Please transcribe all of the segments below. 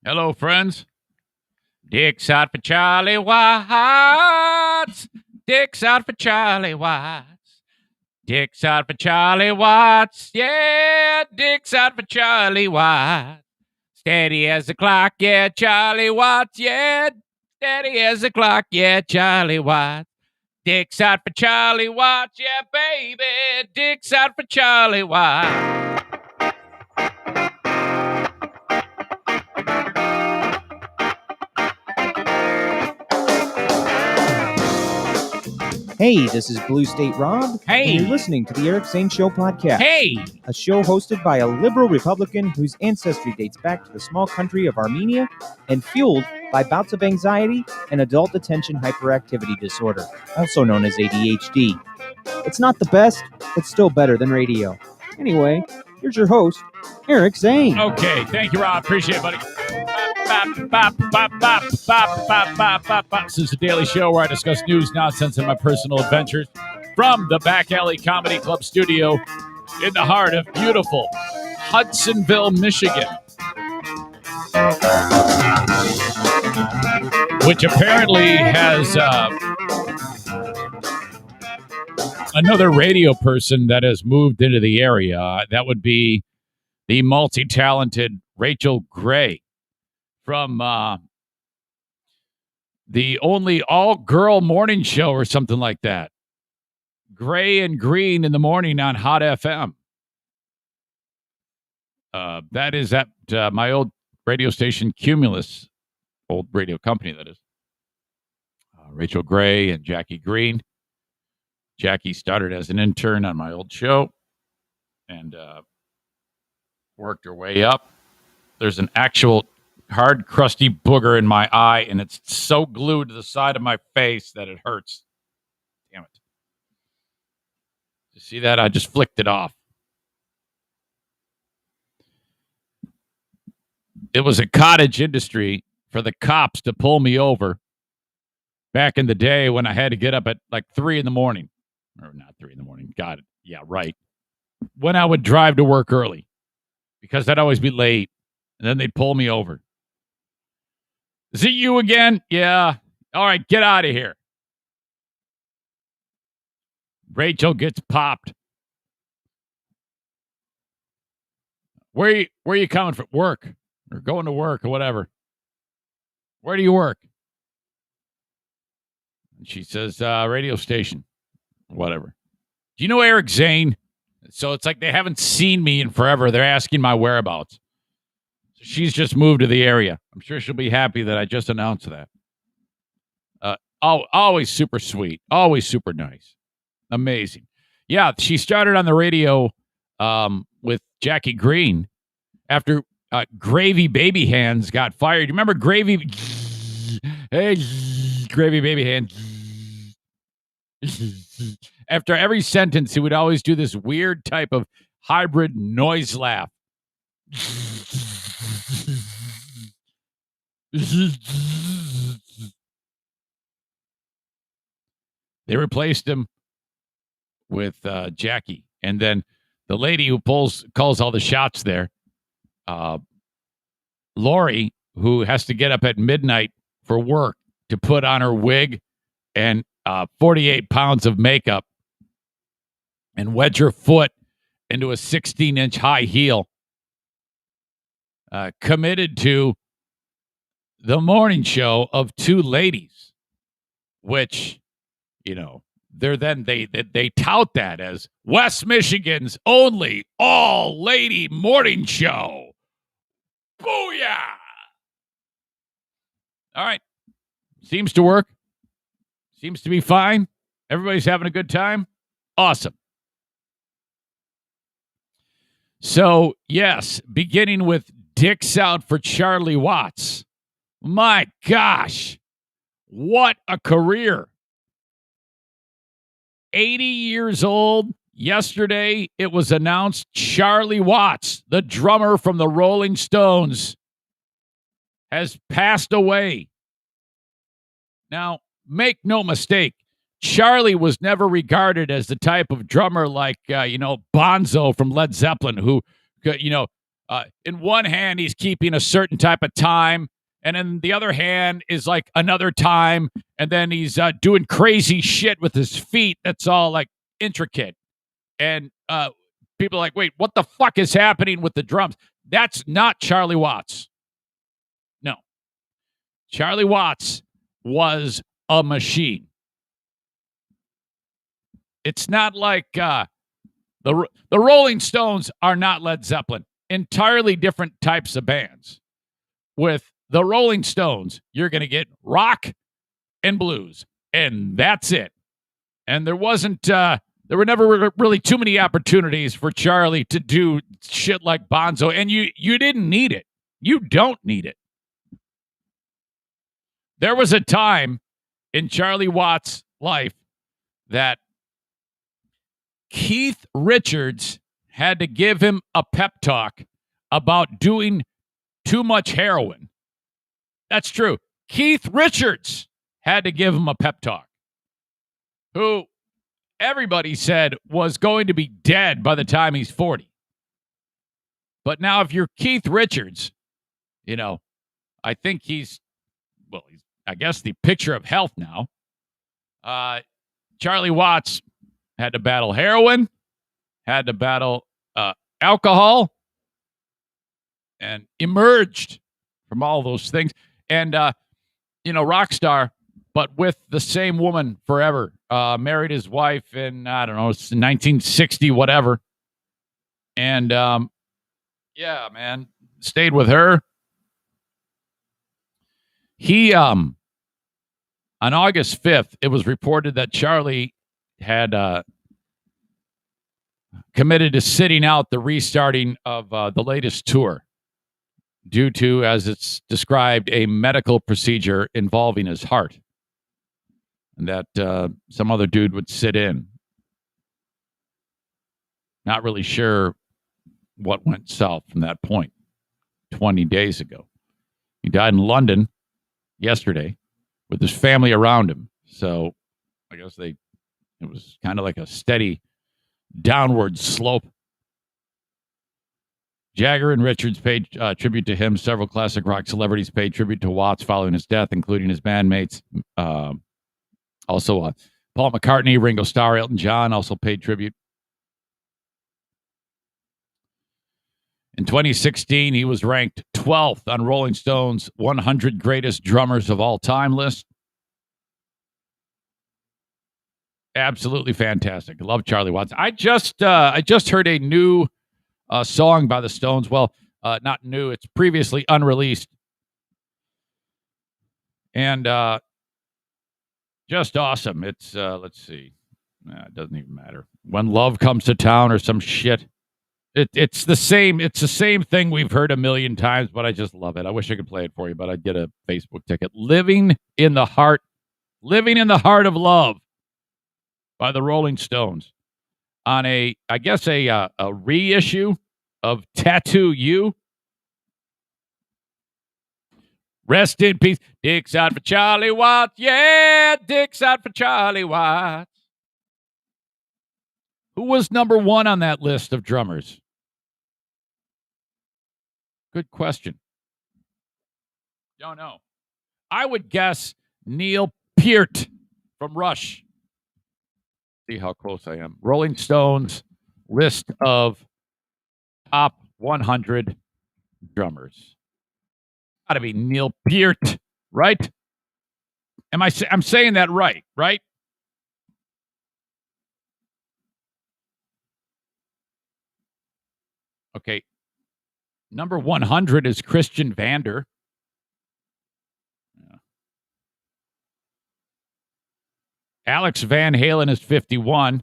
Hello, friends. Dick's out for Charlie Watts. Dick's out for Charlie Watts. Dick's out for Charlie Watts. Yeah, Dick's out for Charlie Watts. Steady as the clock, yeah, Charlie Watts. Yeah, steady as the clock, yeah, Charlie Watts. Dick's out for Charlie Watts. Yeah, baby, Dick's out for Charlie Watts. Hey, this is Blue State Rob. Hey. And you're listening to the Eric Zane Show podcast. Hey. A show hosted by a liberal Republican whose ancestry dates back to the small country of Armenia and fueled by bouts of anxiety and adult attention hyperactivity disorder, also known as ADHD. It's not the best, but still better than radio. Anyway, here's your host, Eric Zane. Okay, thank you, Rob. Appreciate it, buddy. This is a daily show where I discuss news, nonsense, and my personal adventures from the Back Alley Comedy Club studio in the heart of beautiful Hudsonville, Michigan, which apparently has another radio person that has moved into the area. That would be the multi-talented Rachel Gray from the only all-girl morning show or something like that. Gray and Green in the morning on Hot FM. That is at my old radio station, Cumulus, old radio company, that is. Rachel Gray and Jackie Green. Jackie started as an intern on my old show and worked her way up. There's an actual hard, crusty booger in my eye, and it's so glued to the side of my face that it hurts. Damn it. You see that? I just flicked it off. It was a cottage industry for the cops to pull me over back in the day when I had to get up at like 3 in the morning. Or not 3 in the morning. Got it. Yeah, right. When I would drive to work early because I'd always be late, and then they'd pull me over. Is it you again? Yeah. All right, get out of here. Rachel gets popped. Where are you coming from? Work or going to work or whatever? Where do you work? And she says, radio station, whatever. Do you know Eric Zane? So it's like they haven't seen me in forever. They're asking my whereabouts. She's just moved to the area. I'm sure she'll be happy that I just announced that. Always super sweet. Always super nice. Amazing. Yeah, she started on the radio with Jackie Green after Gravy Baby Hands got fired. You remember Gravy? Hey, Gravy Baby Hands. After every sentence, he would always do this weird type of hybrid noise laugh. They replaced him with Jackie, and then the lady who calls all the shots there, Lori, who has to get up at midnight for work to put on her wig and 48 pounds of makeup and wedge her foot into a 16-inch high heel, committed to the morning show of two ladies, which, you know, they tout that as West Michigan's only all-lady morning show. Booyah! All right. Seems to work. Seems to be fine. Everybody's having a good time. Awesome. So, yes, beginning with Dick's out for Charlie Watts. My gosh, what a career. 80 years old. Yesterday, it was announced Charlie Watts, the drummer from the Rolling Stones, has passed away. Now, make no mistake, Charlie was never regarded as the type of drummer like, Bonzo from Led Zeppelin, who, In one hand, he's keeping a certain type of time, and in the other hand is like another time, and then he's doing crazy shit with his feet that's all like intricate. And people are like, wait, what the fuck is happening with the drums? That's not Charlie Watts. No. Charlie Watts was a machine. It's not like the Rolling Stones are not Led Zeppelin. Entirely different types of bands. With the Rolling Stones, you're going to get rock and blues, and that's it. And there were never really too many opportunities for Charlie to do shit like Bonzo, and you didn't need it. You don't need it. There was a time in Charlie Watts' life that Keith Richards had to give him a pep talk about doing too much heroin. That's true. Keith Richards had to give him a pep talk, who everybody said was going to be dead by the time he's 40. But now if you're Keith Richards, I think he's I guess the picture of health now. Charlie Watts had to battle heroin, had to battle alcohol, and emerged from all those things. And, rock star, but with the same woman forever. Married his wife in, I don't know, 1960, whatever. And, yeah, man, stayed with her. He, on August 5th, it was reported that Charlie had committed to sitting out the restarting of the latest tour due to, as it's described, a medical procedure involving his heart. And that some other dude would sit in. Not really sure what went south from that point 20 days ago. He died in London yesterday with his family around him. So I guess it was kind of like a steady downward slope. Jagger and Richards paid tribute to him. Several classic rock celebrities paid tribute to Watts following his death, including his bandmates. Also, Paul McCartney, Ringo Starr, Elton John also paid tribute. In 2016, he was ranked 12th on Rolling Stone's 100 Greatest Drummers of All Time list. Absolutely fantastic. I love Charlie Watts. I just heard a new song by the Stones. Well, not new. It's previously unreleased. And just awesome. It's, let's see. It doesn't even matter. When Love Comes to Town or some shit. It's the same thing we've heard a million times, but I just love it. I wish I could play it for you, but I'd get a Facebook ticket. Living in the Heart of Love by the Rolling Stones on a reissue of Tattoo You. Rest in peace. Dick's out for Charlie Watts. Yeah, Dick's out for Charlie Watts. Who was number one on that list of drummers? Good question. Don't know. I would guess Neil Peart from Rush. See how close I am. Rolling Stones list of top 100 drummers. Got to be Neil Peart, right? I'm saying that right? Okay. Number 100 is Christian Vander. Yeah. Alex Van Halen is 51.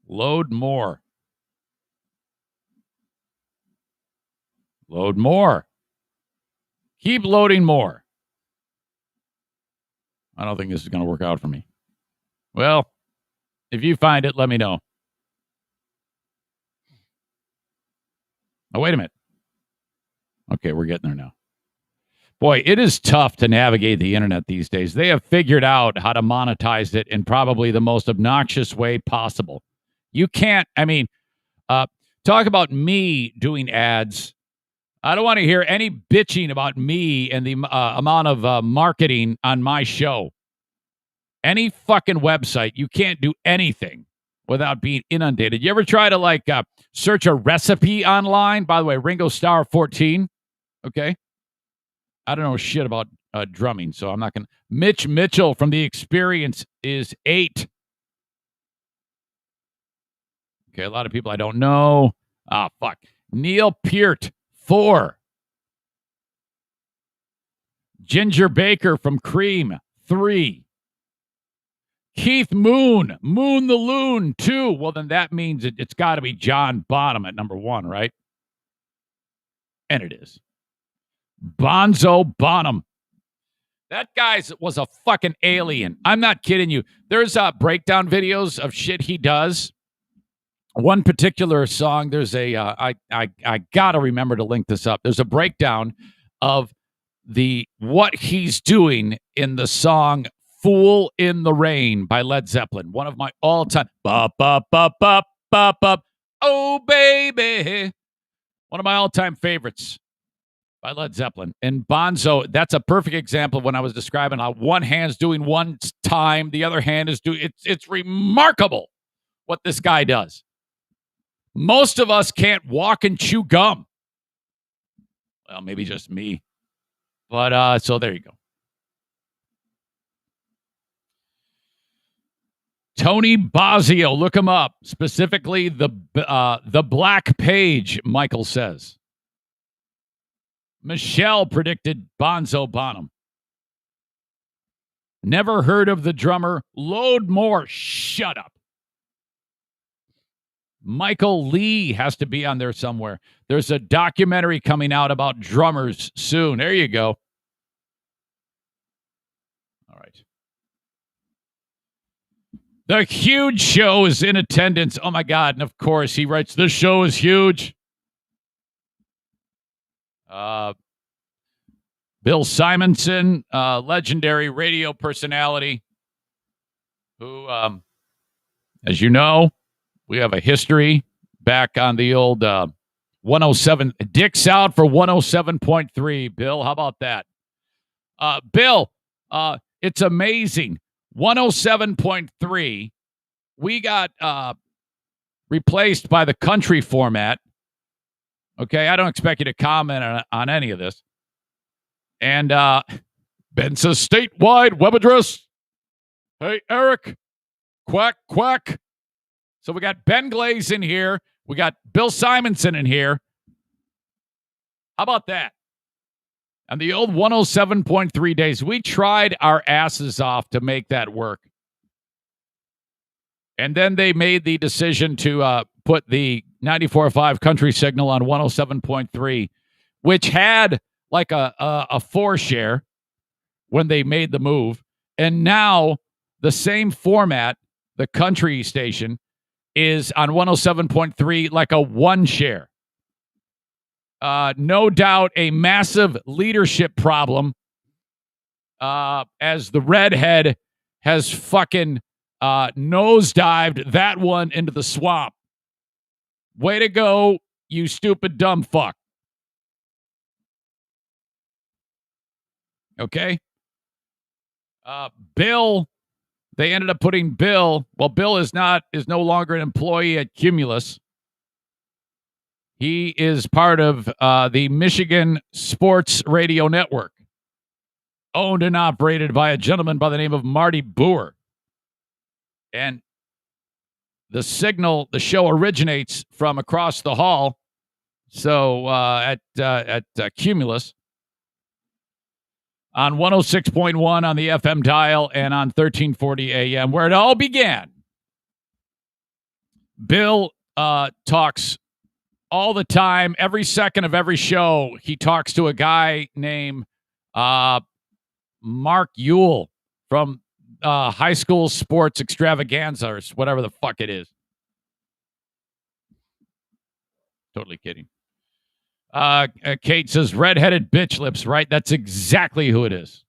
Load more. Load more. Keep loading more. I don't think this is going to work out for me. Well, if you find it, let me know. Oh, wait a minute. Okay, we're getting there now. Boy, it is tough to navigate the internet these days. They have figured out how to monetize it in probably the most obnoxious way possible. You can't, Talk about me doing ads. I don't want to hear any bitching about me and the amount of marketing on my show. Any fucking website, you can't do anything without being inundated. You ever try to search a recipe online? By the way, Ringo Starr 14. Okay. I don't know shit about drumming, so I'm not going to. Mitch Mitchell from The Experience is 8. Okay, a lot of people I don't know. Ah, fuck. Neil Peart, 4. Ginger Baker from Cream, 3. Keith Moon the Loon, 2. Well, then that means it's got to be John Bonham at number 1, right? And it is. Bonzo Bonham. That guy was a fucking alien. I'm not kidding you. There's breakdown videos of shit he does. One particular song, there's I gotta remember to link this up. There's a breakdown of what he's doing in the song "Fool in the Rain" by Led Zeppelin. One of my all-time. Bop bop bop bop bop bop. Oh baby, one of my all-time favorites by Led Zeppelin. And Bonzo, that's a perfect example of when I was describing how one hand's doing one time, the other hand is doing. It's remarkable what this guy does. Most of us can't walk and chew gum. Well, maybe just me. But so there you go. Tony Bozzio, look him up. Specifically, the Black Page, Michael says. Michelle predicted Bonzo Bonham. Never heard of the drummer. Load more. Shut up. Michael Lee has to be on there somewhere. There's a documentary coming out about drummers soon. There you go. All right. The Huge Show is in attendance. Oh, my God. And, of course, he writes, the show is huge. Bill Simonson, legendary radio personality who, as you know, we have a history back on the old 107. Dick's out for 107.3. Bill, how about that? Bill, it's amazing. 107.3. We got replaced by the country format. Okay, I don't expect you to comment on any of this. And Ben says, statewide web address. Hey, Eric. Quack, quack. So we got Ben Glaze in here. We got Bill Simonson in here. How about that? And the old 107.3 days, we tried our asses off to make that work. And then they made the decision to put the 94.5 country signal on 107.3, which had like a 4 share when they made the move. And now the same format, the country station, is on 107.3 like a 1 share. No doubt a massive leadership problem as the redhead has fucking nosedived that one into the swamp. Way to go, you stupid dumb fuck. Okay? Bill, they ended up putting Bill. Well, Bill is no longer an employee at Cumulus. He is part of the Michigan Sports Radio Network, owned and operated by a gentleman by the name of Marty Boer. And the signal, the show originates from across the hall. So at Cumulus on 106.1 on the FM dial and on 1340 AM, where it all began. Bill talks all the time, every second of every show. He talks to a guy named Mark Ewell from High School Sports Extravaganza, or whatever the fuck it is. Totally kidding. Kate says, redheaded bitch lips, right? That's exactly who it is.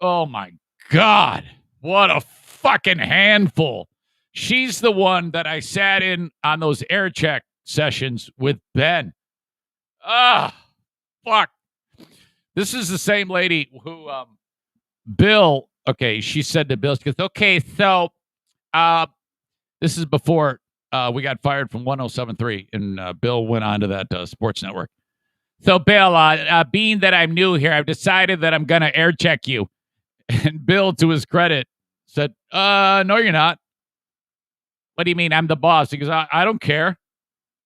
Oh my God. What a fucking handful. She's the one that I sat in on those air check sessions with Ben. Ah, fuck. This is the same lady who, Bill, okay, she said to Bill, she goes, okay, so this is before we got fired from 107.3, and Bill went on to that sports network. So, Bill, being that I'm new here, I've decided that I'm going to air check you. And Bill, to his credit, said, no, you're not. What do you mean? I'm the boss. He goes, I don't care.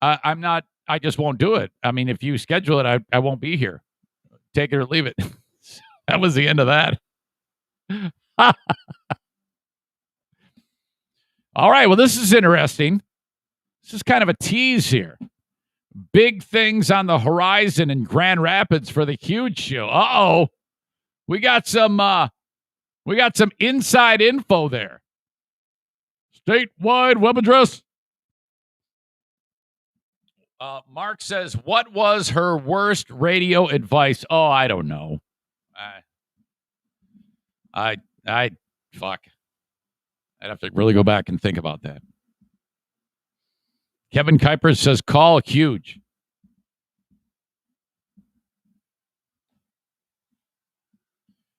I'm not. I just won't do it. I mean, if you schedule it, I won't be here. Take it or leave it. That was the end of that. All right. Well, this is interesting. This is kind of a tease here. Big things on the horizon in Grand Rapids for the huge show. Uh-oh. We got some inside info there. Statewide web address. Mark says, what was her worst radio advice? Oh, I don't know. Fuck. I'd have to really go back and think about that. Kevin Kuiper says, call huge.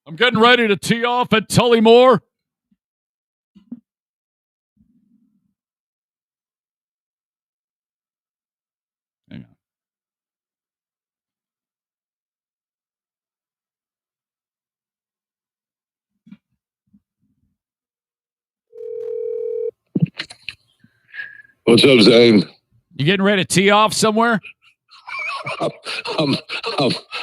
I'm getting ready to tee off at Tullymore. Hang on. What's up, Zane? You getting ready to tee off somewhere? I'm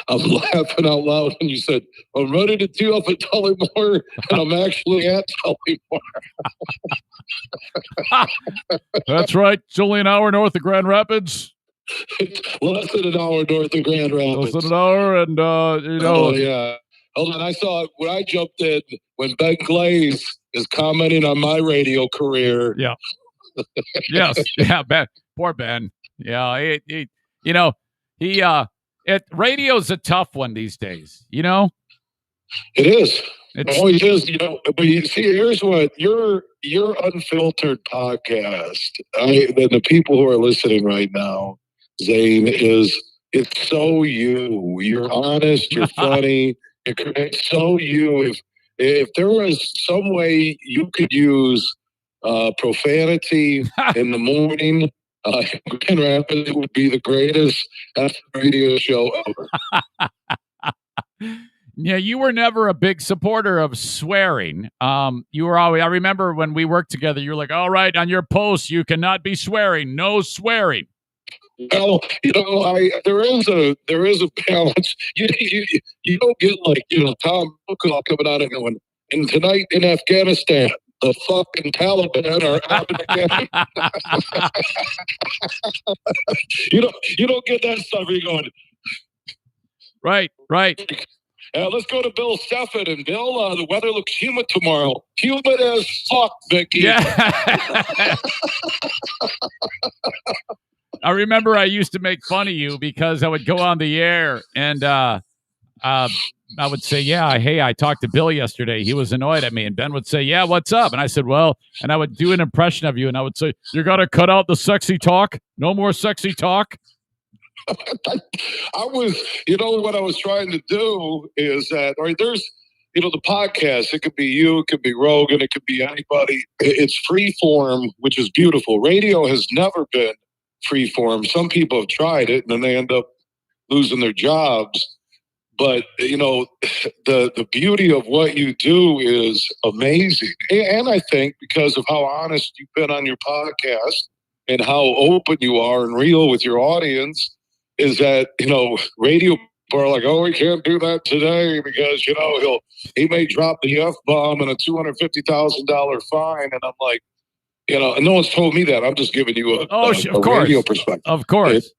laughing out loud when you said, I'm ready to tee off at Tullymore, and I'm actually at Tullymore. That's right. It's only an hour north of Grand Rapids. It's less than an hour north of Grand Rapids. Less than an hour, and, Oh, yeah. Hold on, I saw it when I jumped in, when Ben Glaze is commenting on my radio career. Yeah. Yes. Yeah, Ben. Poor Ben. Yeah, radio's a tough one these days, you know? It is. It always is, but you see, here's what your unfiltered podcast, the people who are listening right now, Zane, it's so you. You're honest, you're funny, it's so you. If there was some way you could use profanity in the morning, Grand Rapids, it would be the greatest radio show ever. Yeah, you were never a big supporter of swearing. You were always. I remember when we worked together, you were like, "All right, on your posts, you cannot be swearing. No swearing." Well, there is a balance. You don't get like Tom Brokaw coming out and going, and tonight in Afghanistan, the fucking Taliban are out again. You don't get that stuff. You're going right. Let's go to Bill Steffett. And Bill, the weather looks humid tomorrow. Humid as fuck, Vicky. Yeah. I remember I used to make fun of you because I would go on the air and I would say, yeah, hey, I talked to Bill yesterday. He was annoyed at me. And Ben would say, yeah, what's up? And I said, well, and I would do an impression of you. And I would say, you got to cut out the sexy talk. No more sexy talk. What I was trying to do is that, there's, the podcast, it could be you, it could be Rogan, it could be anybody. It's free form, which is beautiful. Radio has never been free form. Some people have tried it and then they end up losing their jobs. But, the beauty of what you do is amazing. And I think because of how honest you've been on your podcast and how open you are and real with your audience, is that, radio people are like, oh, we can't do that today because, he may drop the F-bomb and a $250,000 fine. And I'm like, and no one's told me that. I'm just giving you a radio perspective. Of course.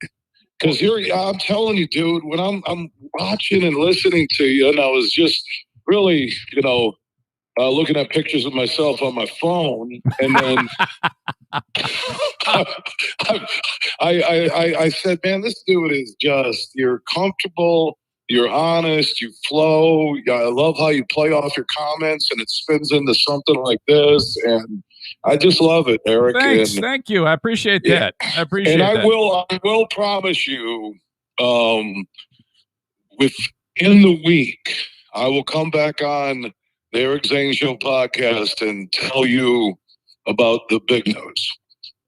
Because I'm telling you, dude, when I'm watching and listening to you, and I was just really, looking at pictures of myself on my phone, and then I said, man, this dude is just, you're comfortable, you're honest, you flow. I love how you play off your comments and it spins into something like this. And I just love it, Eric. Thanks. Thank you. I appreciate that. I appreciate that. I will promise you, within the week, I will come back on the Eric Zane Show podcast and tell you about the big news.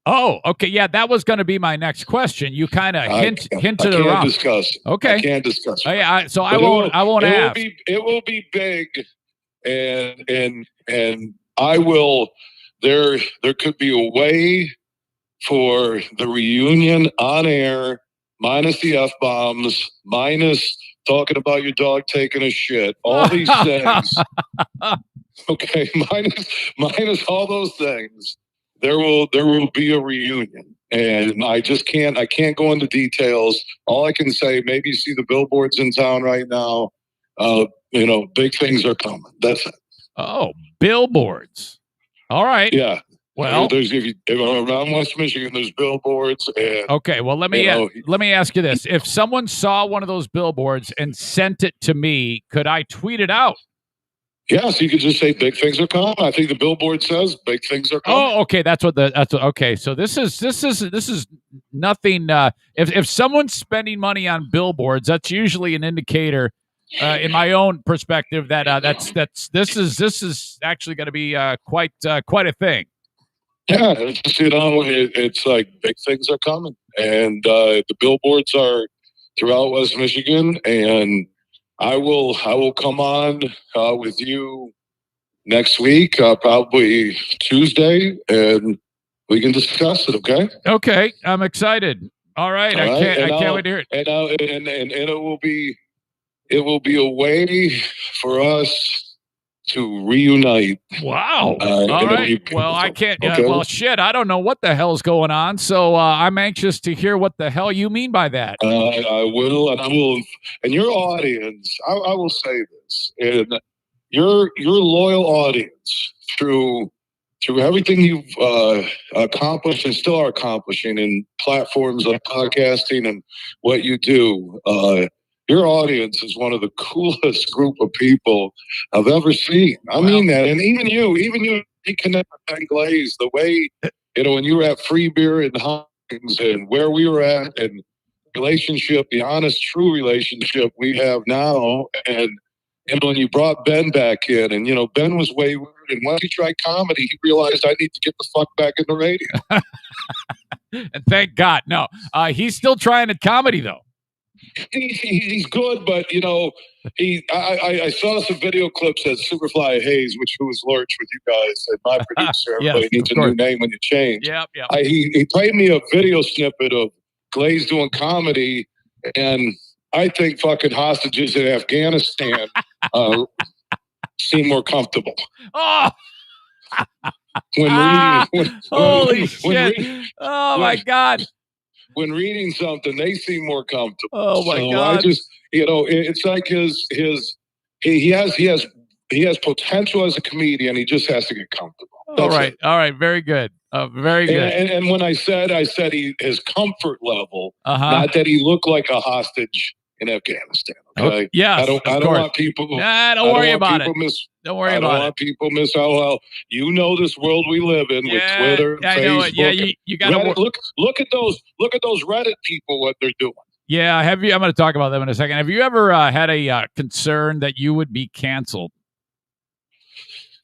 Oh, okay. Yeah, that was going to be my next question. You kind of hinted around. I can't discuss. Okay. I can't discuss. Oh, yeah, I won't ask. It will be big, and I will. There could be a way for the reunion on air, minus the F-bombs, minus talking about your dog taking a shit, all these things. Okay, minus all those things. There will be a reunion, and I can't go into details. All I can say, maybe you see the billboards in town right now. Big things are coming. That's it. Oh, billboards. All right. Yeah. Well, around West Michigan, there's billboards. And, okay. Well, let me ask you this: if someone saw one of those billboards and sent it to me, could I tweet it out? Yes, you could just say big things are coming. I think the billboard says big things are coming. Oh, okay. Okay. So this is nothing. If someone's spending money on billboards, that's usually an indicator, in my own perspective, that this is actually going to be quite a thing. Yeah, it's like big things are coming, and the billboards are throughout West Michigan, and I will come on with you next week, probably Tuesday, and we can discuss it. Okay. Okay, I'm excited. All right, I can't wait to hear it. And it will be a way for us to reunite. Wow. All right. Well, I can't. Okay. Well, shit. I don't know what the hell's going on. So I'm anxious to hear what the hell you mean by that. I will, and your audience. I will say this, and your loyal audience through everything you've accomplished and still are accomplishing in platforms like podcasting and what you do. Your audience is one of the coolest group of people I've ever seen. I mean that. And even you reconnect with Ben Glaze, the way, when you were at Free Beer and Hines and where we were at and relationship, the honest, true relationship we have now. And, when you brought Ben back in and, Ben was wayward. And once he tried comedy, he realized I need to get the fuck back in the radio. And thank God. No, he's still trying at comedy though. He's good, but I saw some video clips at Superfly Hayes, who was Lurch with you guys, and my producer. Everybody needs a new name when you change. Yeah. He played me a video snippet of Glaze doing comedy, and I think fucking hostages in Afghanistan seem more comfortable. Oh. Holy shit! My God. When reading something, they seem more comfortable. Oh my God! I just, it's like he has potential as a comedian. He just has to get comfortable. All right, very good, very good. And when I said his comfort level, not that he looked like a hostage in Afghanistan. Okay. Oh, yes, I don't want people. Don't worry about it. Don't worry about it. I don't want people miss how well. This world we live in with Twitter, I Facebook. know it. Yeah, you got to look at those Reddit people. What they're doing. Yeah, I'm going to talk about them in a second. Have you ever had a concern that you would be canceled?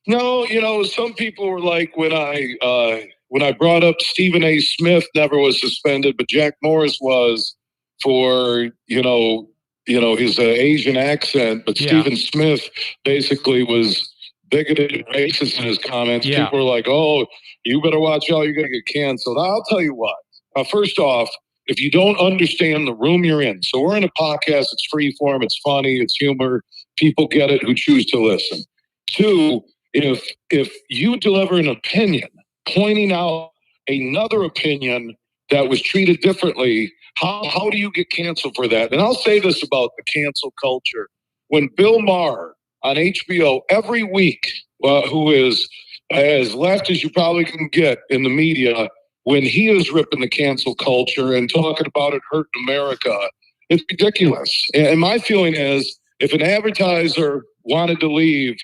No, some people were like when I brought up Stephen A. Smith never was suspended, but Jack Morris was for his Asian accent, but Stephen Smith basically was bigoted and racist in his comments. Yeah. People were like, "Oh, you better watch out, you're going to get canceled." I'll tell you what. First off, if you don't understand the room you're in, so we're in a podcast, it's free form, it's funny, it's humor, people get it who choose to listen. Two, if you deliver an opinion pointing out another opinion that was treated differently, how do you get canceled for that? And I'll say this about the cancel culture. When Bill Maher on HBO every week, who is as left as you probably can get in the media, when he is ripping the cancel culture and talking about it hurting America, it's ridiculous. And my feeling is if an advertiser wanted to leave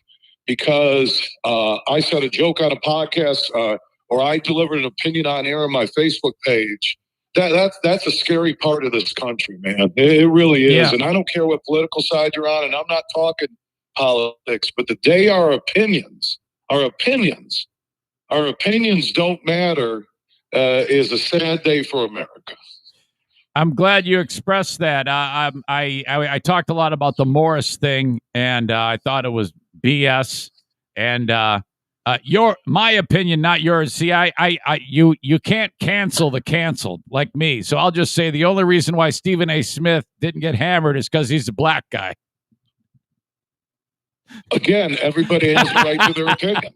because I said a joke on a podcast or I delivered an opinion on air on my Facebook page, that's a scary part of this country, man. It really is. Yeah. And I don't care what political side you're on, and I'm not talking politics, but the day our opinions don't matter is a sad day for America. I'm glad you expressed that. I talked a lot about the Morris thing, and I thought it was BS. And my opinion, not yours. See, you can't cancel the canceled like me. So I'll just say the only reason why Stephen A. Smith didn't get hammered is because he's a black guy. Again, everybody has the right to their opinion.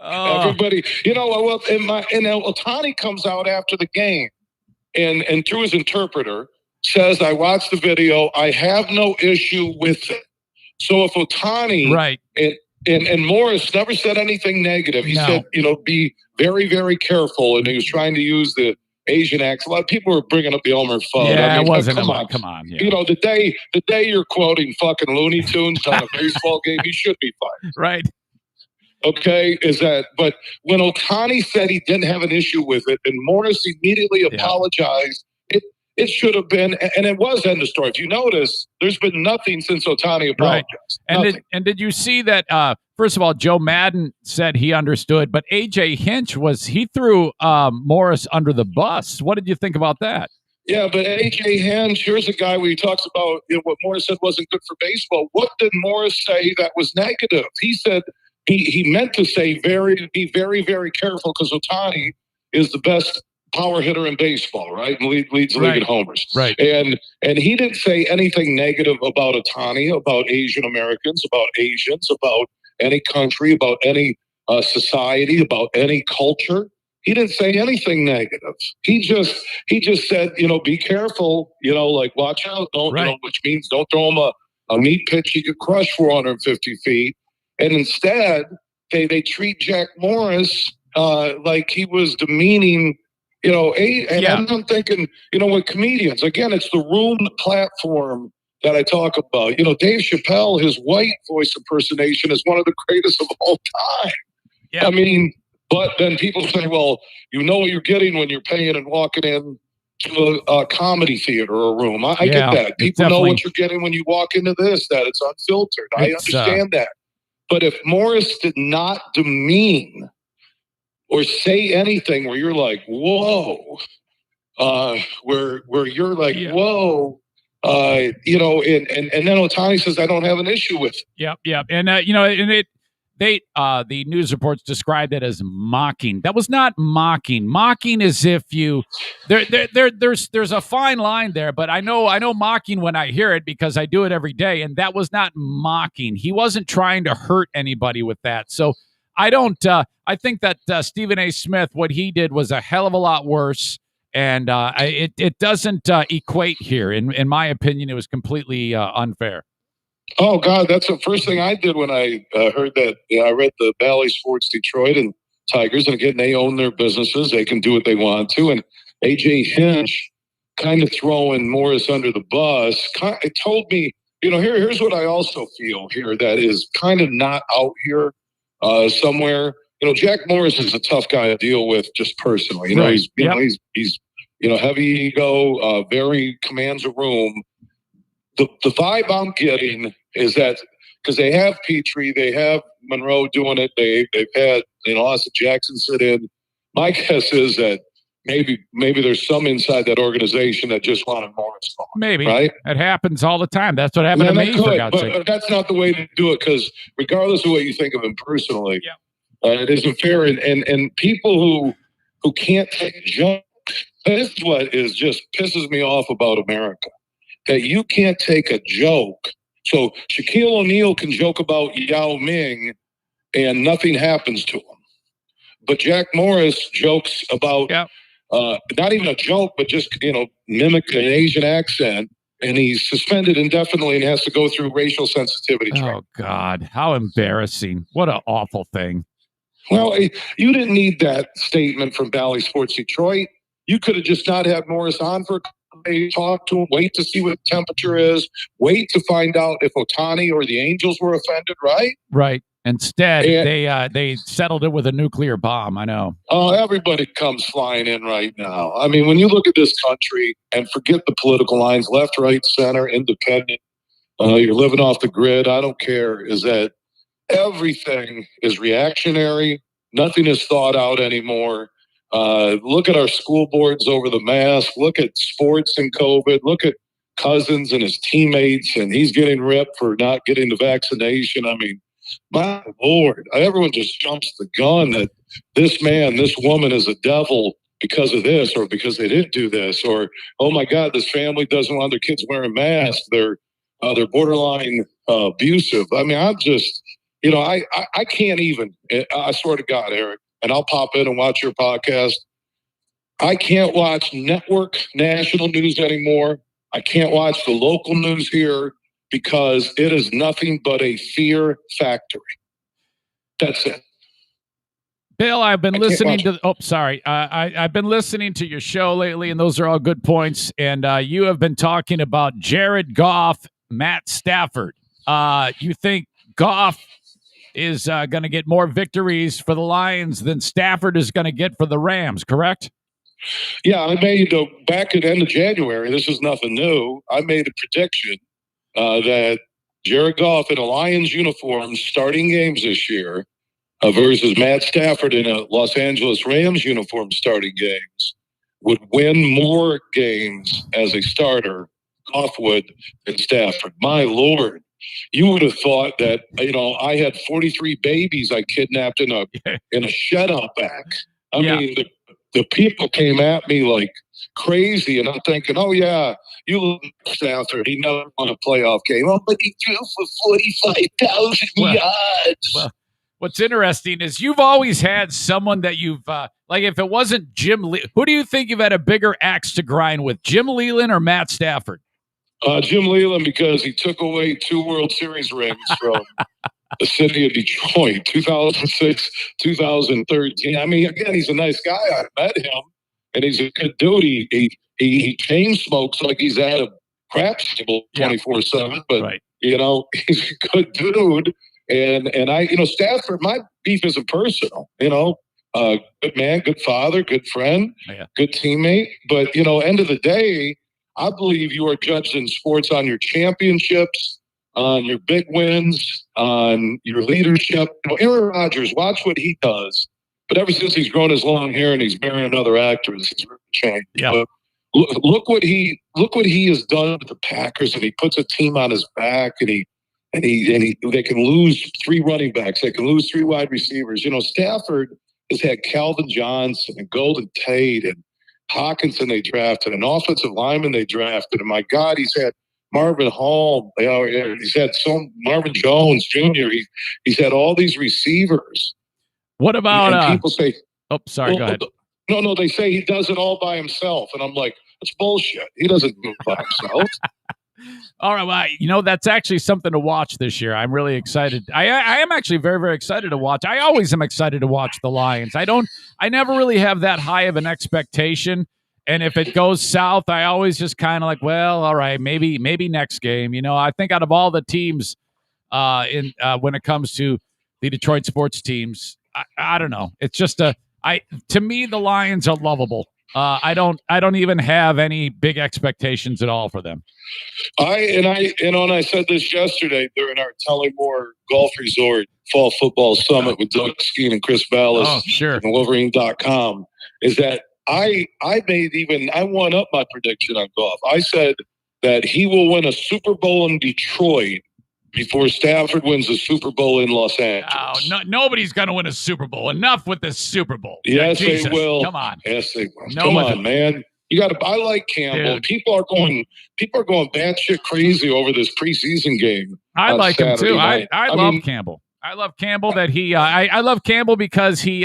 Everybody, well, and Ohtani comes out after the game and through his interpreter says, I watched the video. I have no issue with it. So if Ohtani right. and Morris never said anything negative. He said, be very, very careful. And he was trying to use the Asian accent. A lot of people were bringing up the Elmer Fudd. Yeah, it wasn't. Come on. Yeah. The day you're quoting fucking Looney Tunes on a baseball game, he should be fired. Right. Okay, but when Ohtani said he didn't have an issue with it, and Morris immediately apologized, it should have been, and it was end of story. If you notice, there's been nothing since Ohtani apologized. Right. Did you see that? First of all, Joe Madden said he understood, but AJ Hinch he threw Morris under the bus. What did you think about that? Yeah, but AJ Hinch, here's a guy where he talks about what Morris said wasn't good for baseball. What did Morris say that was negative? He said he meant to say be very, very careful because Ohtani is the best power hitter in baseball, right? And leads the league in homers. Right. And he didn't say anything negative about Ohtani, about Asian Americans, about Asians, about any country, about any society, about any culture. He didn't say anything negative. He just said, be careful, like watch out, don't, which means don't throw him a meat pitch he could crush 450 feet. And instead, they treat Jack Morris like he was demeaning, I'm thinking, with comedians, again, it's the room, the platform that I talk about. Dave Chappelle, his white voice impersonation is one of the greatest of all time. Yeah. I mean, but then people say, well, you know what you're getting when you're paying and walking in to a comedy theater or a room. I get that. People know what you're getting when you walk into this, that it's unfiltered. I understand that. But if Morris did not demean or say anything where you're like, whoa, where you're like, whoa, and then Ohtani says, I don't have an issue with it. Yep. And, the news reports described it as mocking. That was not mocking. Mocking is if there's a fine line there, but I know mocking when I hear it because I do it every day. And that was not mocking. He wasn't trying to hurt anybody with that. So I think that Stephen A. Smith, what he did was a hell of a lot worse. And it doesn't equate here. In my opinion, it was completely unfair. Oh, God, that's the first thing I did when I heard that. I read the Bally Sports Detroit and Tigers, and again, they own their businesses. They can do what they want to. And A.J. Hinch kind of throwing Morris under the bus. It told me, here's what I also feel here that is kind of not out here somewhere. Jack Morris is a tough guy to deal with just personally. He's heavy ego, very commands a room. The vibe I'm getting is that because they have Petrie, they have Monroe doing it, they've had Austin Jackson sit in. My guess is that maybe there's some inside that organization that just wanted Morris gone. Maybe, right? It happens all the time. That's what happened to me. For God's sake. But that's not the way to do it because regardless of what you think of him personally, it isn't fair. And people who can't take jokes. This is what just pisses me off about America. That you can't take a joke. So Shaquille O'Neal can joke about Yao Ming and nothing happens to him. But Jack Morris jokes about not even a joke, but just, mimic an Asian accent. And he's suspended indefinitely and has to go through racial sensitivity training. Oh, God. How embarrassing. What an awful thing. Well, you didn't need that statement from Bally Sports Detroit. You could have just not had Morris on for a talk to him, wait to see what the temperature is, wait to find out if Ohtani or the Angels were offended, right? Right. Instead, they settled it with a nuclear bomb. I know. Oh, everybody comes flying in right now. I mean, when you look at this country and forget the political lines, left, right, center, independent, you're living off the grid. I don't care. Is that everything is reactionary. Nothing is thought out anymore. Look at our school boards over the mask. Look at sports and COVID. Look at Cousins and his teammates, and he's getting ripped for not getting the vaccination. I mean, my Lord, everyone just jumps the gun that this man, this woman is a devil because of this, or because they didn't do this, or, oh my God, this family doesn't want their kids wearing masks. They're borderline abusive. I mean, I'm just, I can't even, I swear to God, Eric, and I'll pop in and watch your podcast. I can't watch network national news anymore. I can't watch the local news here because it is nothing but a fear factory. That's it. Bill, I've been listening to. Oh, sorry. I've been listening to your show lately, and those are all good points. And you have been talking about Jared Goff, Matt Stafford. You think Goff is going to get more victories for the Lions than Stafford is going to get for the Rams, correct? Yeah, I made back at the end of January. This is nothing new. I made a prediction that Jared Goff in a Lions uniform starting games this year versus Matt Stafford in a Los Angeles Rams uniform starting games would win more games as a starter, Goff would, than Stafford. My Lord. You would have thought that, I had 43 babies I kidnapped in a shed out back. I mean, the people came at me like crazy, and I'm thinking, oh, yeah, you look Stafford. He never won a playoff game. Oh, but he threw for 45,000 yards. Well, what's interesting is you've always had someone that you've, like if it wasn't Jim who do you think you've had a bigger axe to grind with, Jim Leland or Matt Stafford? Jim Leland, because he took away 2 World Series rings from the city of Detroit, 2006, 2013. I mean, again, he's a nice guy. I met him, and he's a good dude. He chain smokes like he's at a crap table 24/7. But right. he's a good dude. And I, Stafford, my beef isn't personal. Good man, good father, good friend, good teammate. But end of the day, I believe you are judged in sports on your championships, on your big wins, on your leadership. Aaron Rodgers, watch what he does. But ever since he's grown his long hair and he's marrying other actors, he's really changed. Yeah. Look what he has done with the Packers, and he puts a team on his back, and they can lose 3 running backs, they can lose 3 wide receivers. Stafford has had Calvin Johnson and Golden Tate and Hawkinson they drafted, an offensive lineman they drafted, and my God, he's had Marvin Hall, he's had Marvin Jones Jr. He's had all these receivers. What about and people say? Oh, sorry. Go ahead. No, they say he does it all by himself, and I'm like, that's bullshit. He doesn't do it by himself. All right, well, that's actually something to watch this year. I'm really excited. I am actually very, very excited to watch. I always am excited to watch the Lions. I never really have that high of an expectation. And if it goes south, I always just kind of like, well, all right, maybe next game. I think out of all the teams when it comes to the Detroit sports teams, I don't know. It's just to me, the Lions are lovable. I don't even have any big expectations at all for them. I said this yesterday during our Tullymore Golf Resort Fall Football Summit with Doug Skeen and Chris Ballas and Wolverine.com, is that I won up my prediction on golf. I said that he will win a Super Bowl in Detroit before Stafford wins a Super Bowl in Los Angeles. Oh, nobody's going to win a Super Bowl. Enough with the Super Bowl. Yes, Jesus. They will. Come on. Yes, they will. Come on, man. I like Campbell. Dude. People are going batshit crazy over this preseason game. I like him too. I love Campbell. I love Campbell that I love Campbell because he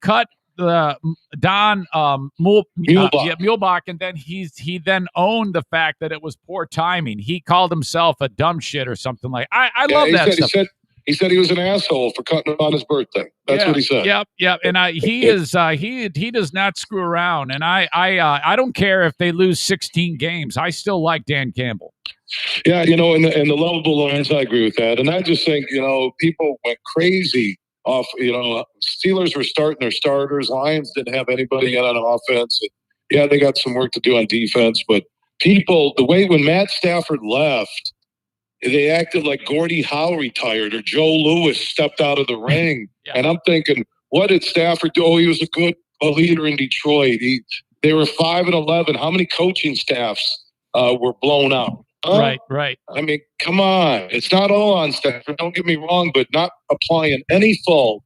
cut Don Muhlbach, and then he then owned the fact that it was poor timing. He called himself a dumb shit or something like. I love that stuff. He said he was an asshole for cutting him on his birthday. That's what he said. Yep. And he does not screw around. And I don't care if they lose 16 games. I still like Dan Campbell. Yeah, and the lovable Lions, I agree with that. And I just think, people went crazy off, Steelers were starting their starters. Lions didn't have anybody yet on offense. And yeah, they got some work to do on defense. But people, the way when Matt Stafford left, they acted like Gordie Howe retired or Joe Louis stepped out of the ring. Yeah. And I'm thinking, what did Stafford do? Oh, he was a leader in Detroit. They were 5-11. How many coaching staffs were blown out? Right. I mean, come on. It's not all on Stafford. Don't get me wrong, but not applying any fault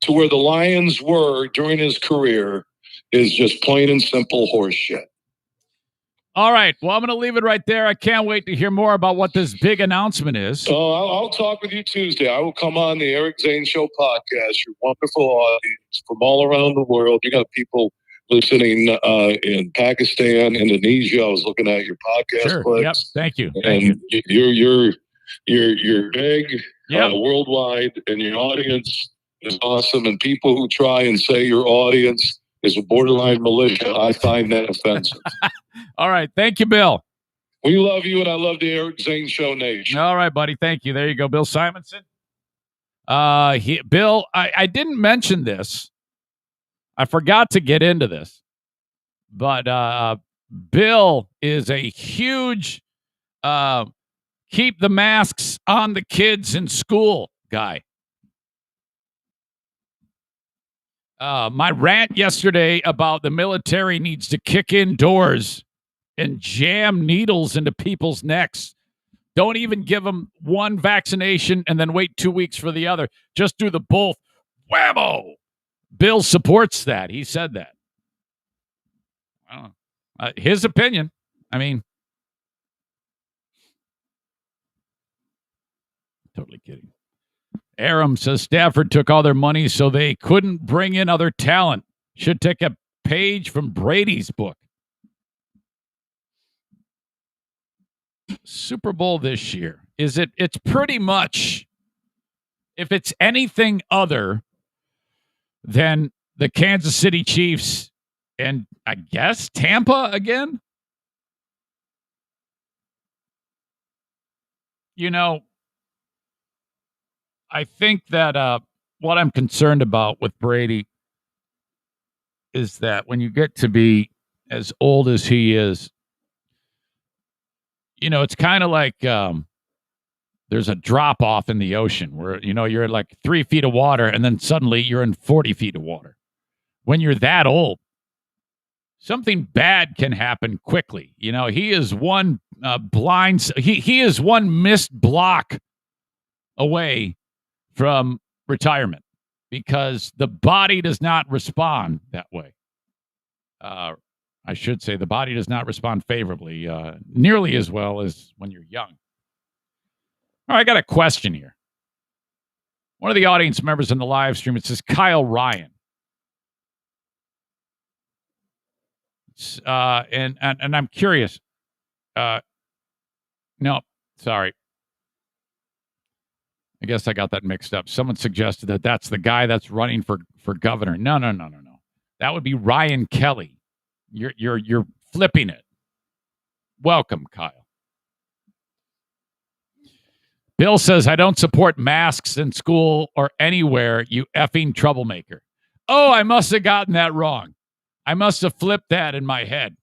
to where the Lions were during his career is just plain and simple horseshit. All right. Well, I'm going to leave it right there. I can't wait to hear more about what this big announcement is. Oh, I'll talk with you Tuesday. I will come on the Eric Zane Show podcast. Your wonderful audience from all around the world. You got people listening in Pakistan, Indonesia. I was looking at your podcast clips. Yep. Thank you. You're big worldwide, and your audience is awesome. And people who try and say your audience is a borderline militia, I find that offensive. All right. Thank you, Bill. We love you, and I love the Eric Zane Show Nation. All right, buddy. Thank you. There you go, Bill Simonson. Bill, I didn't mention this. I forgot to get into this, but Bill is a huge keep the masks on the kids in school guy. My rant yesterday about the military needs to kick in doors and jam needles into people's necks. Don't even give them one vaccination and then wait 2 weeks for the other. Just do the both. Whammo! Bill supports that. He said that. I don't know. His opinion. I mean, totally kidding. Aram says Stafford took all their money so they couldn't bring in other talent. Should take a page from Brady's book. Super Bowl this year. It's pretty much, if it's anything other than the Kansas City Chiefs and I guess Tampa again. I think that what I'm concerned about with Brady is that when you get to be as old as he is, it's kind of like there's a drop off in the ocean where, you're at like 3 feet of water and then suddenly you're in 40 feet of water. When you're that old, something bad can happen quickly. He is one he is one missed block away from retirement because the body does not respond that way. I should say the body does not respond favorably nearly as well as when you're young. All right, I got a question here. One of the audience members in the live stream, it says Kyle Ryan. And I'm curious. No, sorry. I guess I got that mixed up. Someone suggested that that's the guy that's running for governor. No. That would be Ryan Kelly. You're flipping it. Welcome, Kyle. Bill says, I don't support masks in school or anywhere, you effing troublemaker. Oh, I must have gotten that wrong. I must have flipped that in my head.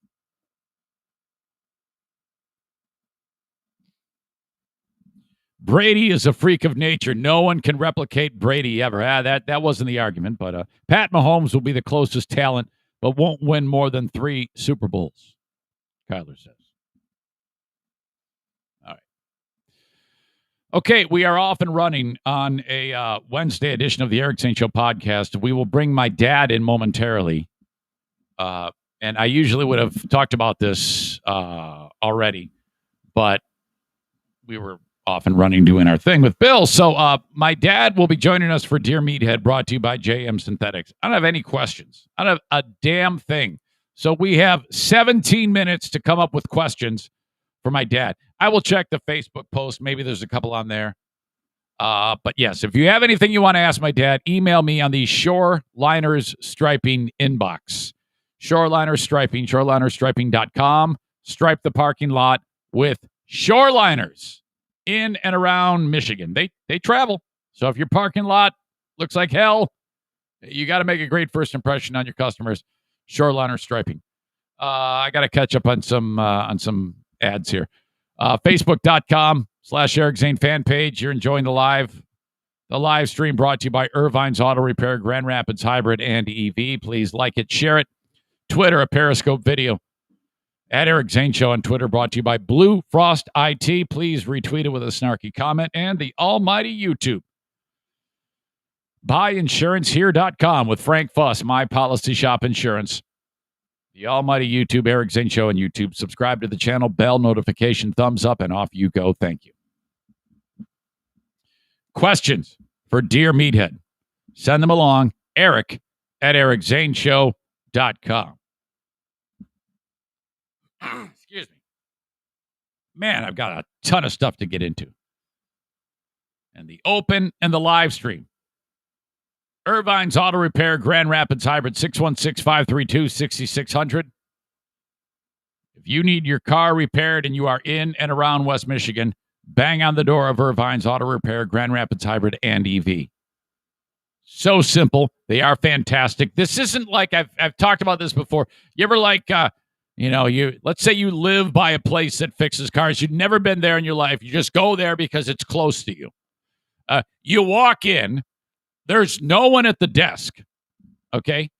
Brady is a freak of nature. No one can replicate Brady ever. That wasn't the argument, but Pat Mahomes will be the closest talent, but won't win more than 3 Super Bowls, Kyler says. All right. Okay, we are off and running on a Wednesday edition of the Eric Zane Show podcast. We will bring my dad in momentarily. And I usually would have talked about this already, but we were off and running doing our thing with Bill. So my dad will be joining us for Dear Meathead, brought to you by JM Synthetics. I don't have any questions. I don't have a damn thing. So we have 17 minutes to come up with questions for my dad. I will check the Facebook post. Maybe there's a couple on there. But yes, if you have anything you want to ask my dad, email me on the Shoreliners Striping inbox. Shoreliners Striping, shorelinerstriping.com. Stripe the parking lot with Shoreliners in and around Michigan. They travel. So if your parking lot looks like hell, you got to make a great first impression on your customers. Shoreliner striping. I got to catch up on some ads here. Facebook.com/Eric Zane fan page. You're enjoying the live stream brought to you by Irvine's Auto Repair, Grand Rapids Hybrid and EV. Please like it, share it. Twitter, a Periscope video. At Eric Zane Show on Twitter, brought to you by Blue Frost IT. Please retweet it with a snarky comment. And the almighty YouTube. BuyInsuranceHere.com with Frank Fuss, My Policy Shop Insurance. The almighty YouTube, Eric Zane Show on YouTube. Subscribe to the channel, bell notification, thumbs up, and off you go. Thank you. Questions for Dear Meathead. Send them along. Eric at EricZaneShow.com. Excuse me. Man, I've got a ton of stuff to get into. And the open and the live stream. Irvine's Auto Repair, Grand Rapids Hybrid, 616-532-6600. If you need your car repaired and you are in and around West Michigan, bang on the door of Irvine's Auto Repair, Grand Rapids Hybrid and EV. So simple. They are fantastic. This isn't like I've talked about this before. You ever like, let's say you live by a place that fixes cars. You've never been there in your life. You just go there because it's close to you. You walk in. There's no one at the desk. Okay.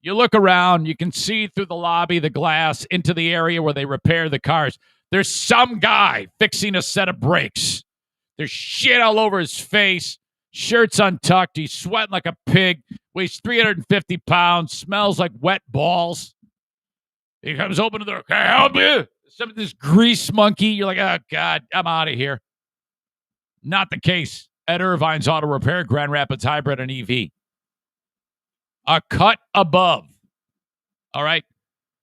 You look around. You can see through the lobby, the glass, into the area where they repair the cars. There's some guy fixing a set of brakes. There's shit all over his face. Shirt's untucked. He's sweating like a pig. Weighs 350 pounds. Smells like wet balls. He comes open to the door. Can I help you? Some of this grease monkey. You're like, oh, God, I'm out of here. Not the case at Irvine's Auto Repair, Grand Rapids Hybrid and EV. A cut above. All right.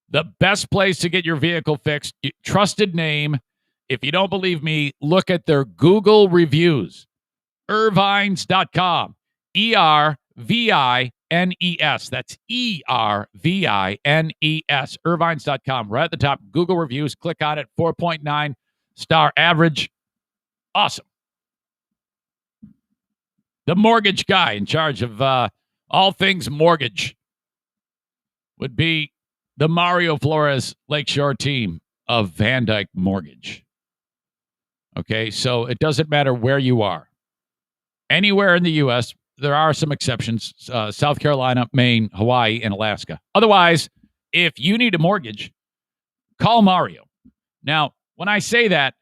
The best place to get your vehicle fixed. Trusted name. If you don't believe me, look at their Google reviews. Irvines.com. ERVINES. That's ERVINES. Irvines.com. Right at the top. Google reviews. Click on it. 4.9 star average. Awesome. The mortgage guy in charge of all things mortgage would be the Mario Flores Lakeshore team of Van Dyke Mortgage. Okay, so it doesn't matter where you are. Anywhere in the U.S., there are some exceptions. South Carolina, Maine, Hawaii, and Alaska. Otherwise, if you need a mortgage, call Mario. Now, when I say that,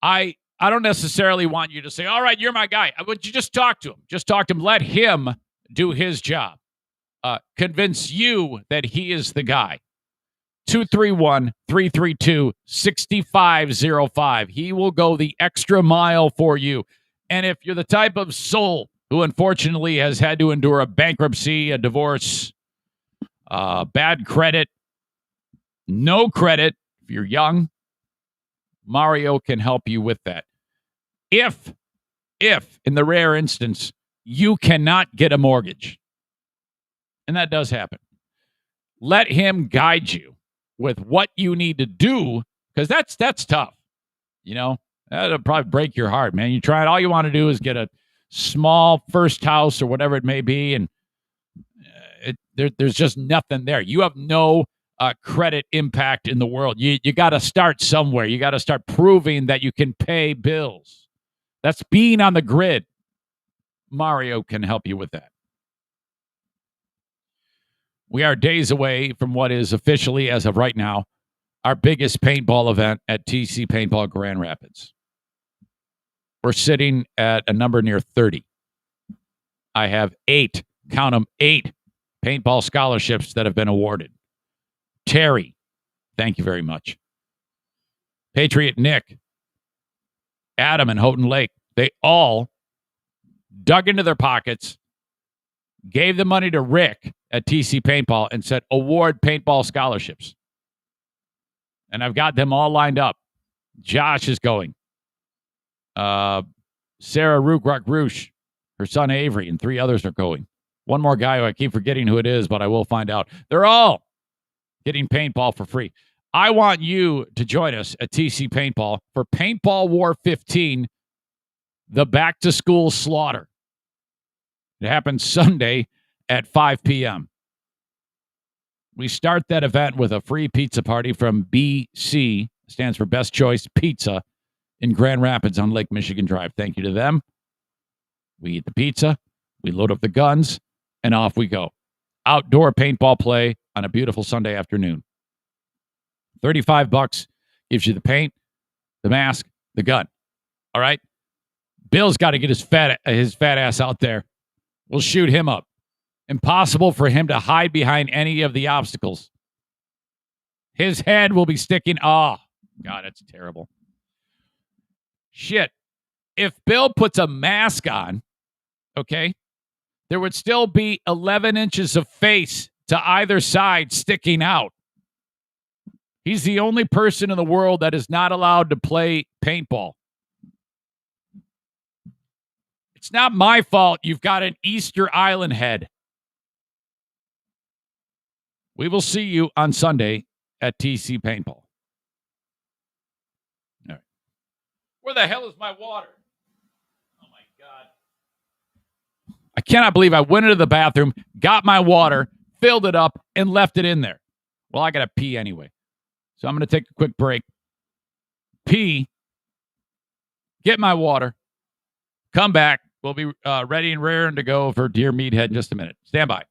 I don't necessarily want you to say, all right, you're my guy. I want you just talk to him. Just talk to him. Let him do his job. Convince you that he is the guy. 231-332-6505. He will go the extra mile for you. And if you're the type of soul who unfortunately has had to endure a bankruptcy, a divorce, bad credit, no credit, if you're young, Mario can help you with that. If in the rare instance, you cannot get a mortgage, and that does happen, let him guide you with what you need to do, because that's tough. You know, that'll probably break your heart, man. You try it. All you want to do is get a small first house or whatever it may be, and there's just nothing there. You have no credit impact in the world. You got to start somewhere. You got to start proving that you can pay bills. That's being on the grid. Mario can help you with that. We are days away from what is officially, as of right now, our biggest paintball event at TC Paintball Grand Rapids. We're sitting at a number near 30. I have 8, count them, 8 paintball scholarships that have been awarded. Terry, thank you very much. Patriot Nick, Adam and Houghton Lake, they all dug into their pockets, gave the money to Rick at TC Paintball and said, award paintball scholarships. And I've got them all lined up. Josh is going. Sarah Rookrock Roosh, her son Avery, and 3 others are going. One more guy who I keep forgetting who it is, but I will find out. They're all getting paintball for free. I want you to join us at TC Paintball for Paintball War 15, the back-to-school slaughter. It happens Sunday at 5 p.m. We start that event with a free pizza party from BC, stands for Best Choice Pizza, in Grand Rapids on Lake Michigan Drive. Thank you to them. We eat the pizza, we load up the guns, and off we go. Outdoor paintball play on a beautiful Sunday afternoon. $35 gives you the paint, the mask, the gun. All right? Bill's got to get his fat ass out there. We'll shoot him up. Impossible for him to hide behind any of the obstacles. His head will be sticking. Oh, God, that's terrible. Shit. If Bill puts a mask on, okay, there would still be 11 inches of face to either side sticking out. He's the only person in the world that is not allowed to play paintball. It's not my fault you've got an Easter Island head. We will see you on Sunday at TC Paintball. All right. Where the hell is my water? Oh, my God. I cannot believe I went into the bathroom, got my water, filled it up, and left it in there. Well, I got to pee anyway. So I'm going to take a quick break, pee, get my water, come back. We'll be ready and raring to go for Dear Meathead in just a minute. Stand by.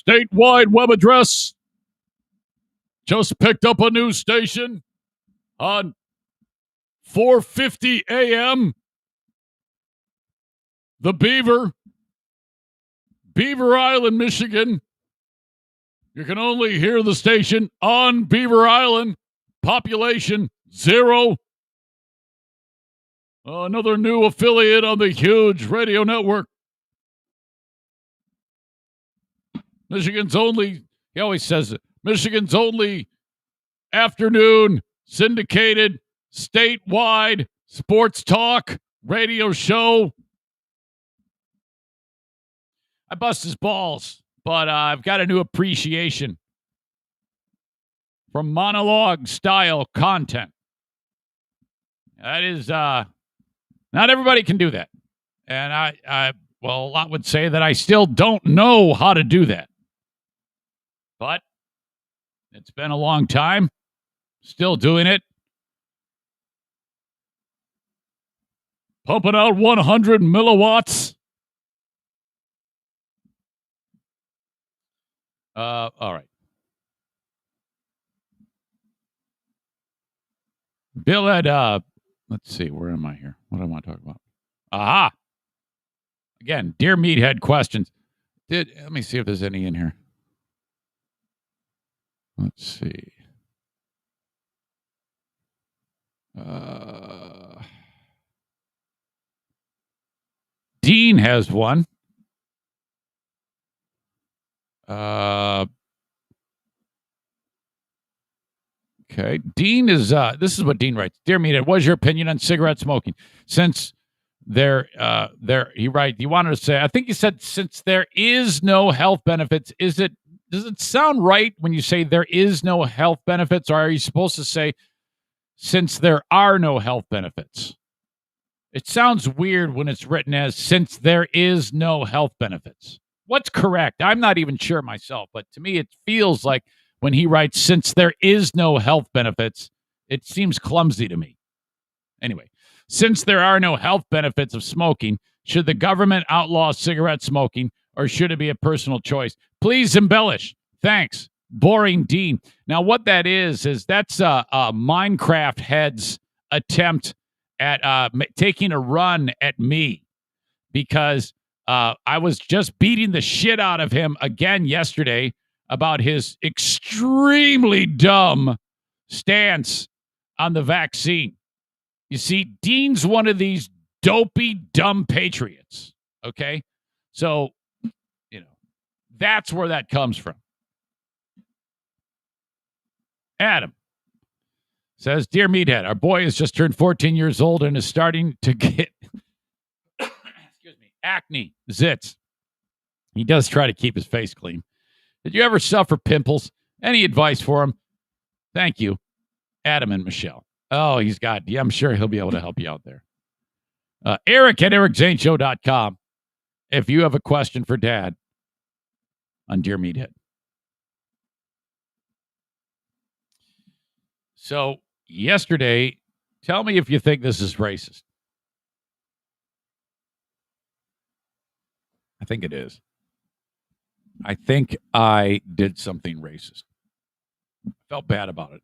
Statewide web address. Just picked up a new station on 4:50 a.m. The Beaver Island, Michigan. You can only hear the station on Beaver Island. Population 0. Another new affiliate on the huge radio network. Michigan's only, he always says it, Michigan's only afternoon syndicated statewide sports talk radio show. I bust his balls, but I've got a new appreciation for monologue style content. That is, not everybody can do that. And well, a lot would say that I still don't know how to do that. But it's been a long time. Still doing it. Pumping out 100 milliwatts. All right. Bill had, let's see, where am I here? What do I want to talk about? Aha! Again, Dear Meathead questions. Let me see if there's any in here. Let's see. Dean has one. Okay. Dean is, this is what Dean writes. Dear Meathead, what is your opinion on cigarette smoking? Since he wanted to say, I think he said, since there is no health benefits, does it sound right when you say there is no health benefits, or are you supposed to say, since there are no health benefits? It sounds weird when it's written as, since there is no health benefits. What's correct? I'm not even sure myself, but to me, it feels like when he writes, since there is no health benefits, it seems clumsy to me. Anyway, since there are no health benefits of smoking, should the government outlaw cigarette smoking, or should it be a personal choice? Please embellish. Thanks. Boring Dean. Now, what that is that's a Minecraft head's attempt at taking a run at me, because I was just beating the shit out of him again yesterday about his extremely dumb stance on the vaccine. You see, Dean's one of these dopey, dumb patriots, okay? So, that's where that comes from. Adam says, Dear Meathead, our boy has just turned 14 years old and is starting to get acne, zits. He does try to keep his face clean. Did you ever suffer pimples? Any advice for him? Thank you, Adam and Michelle. Oh, I'm sure he'll be able to help you out there. Eric at ericzaneshow.com if you have a question for Dad on Dear Meathead. So, yesterday, tell me if you think this is racist. I think it is. I think I did something racist. I felt bad about it.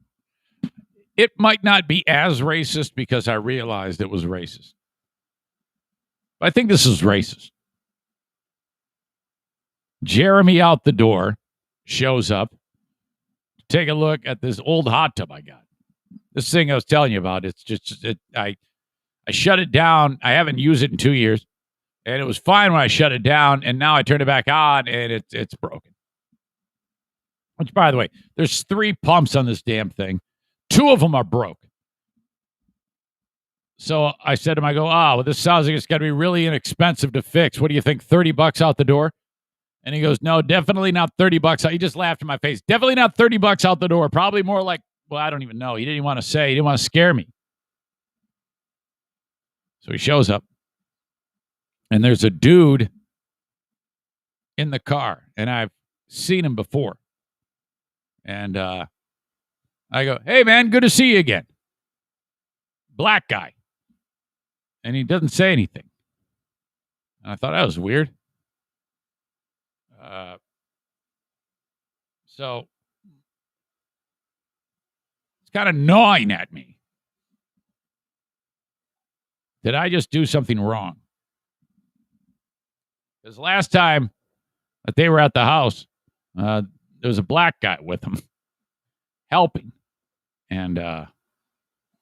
It might not be as racist because I realized it was racist. But I think this is racist. Jeremy out the door shows up. Take a look at this old hot tub I got. This thing I was telling you about, I shut it down. I haven't used it in 2 years. And it was fine when I shut it down, and now I turned it back on, and it's broken. Which, by the way, there's 3 pumps on this damn thing. 2 of them are broke. So I said to him, well, this sounds like it's got to be really inexpensive to fix. What do you think, $30 out the door? And he goes, no, definitely not $30. He just laughed in my face. Definitely not $30 out the door. Probably more like, well, I don't even know. He didn't even want to say. He didn't want to scare me. So he shows up. And there's a dude in the car, and I've seen him before. And I go, hey, man, good to see you again. Black guy. And he doesn't say anything. And I thought that was weird. So it's kind of gnawing at me. Did I just do something wrong? Because last time that they were at the house, there was a black guy with them helping. And I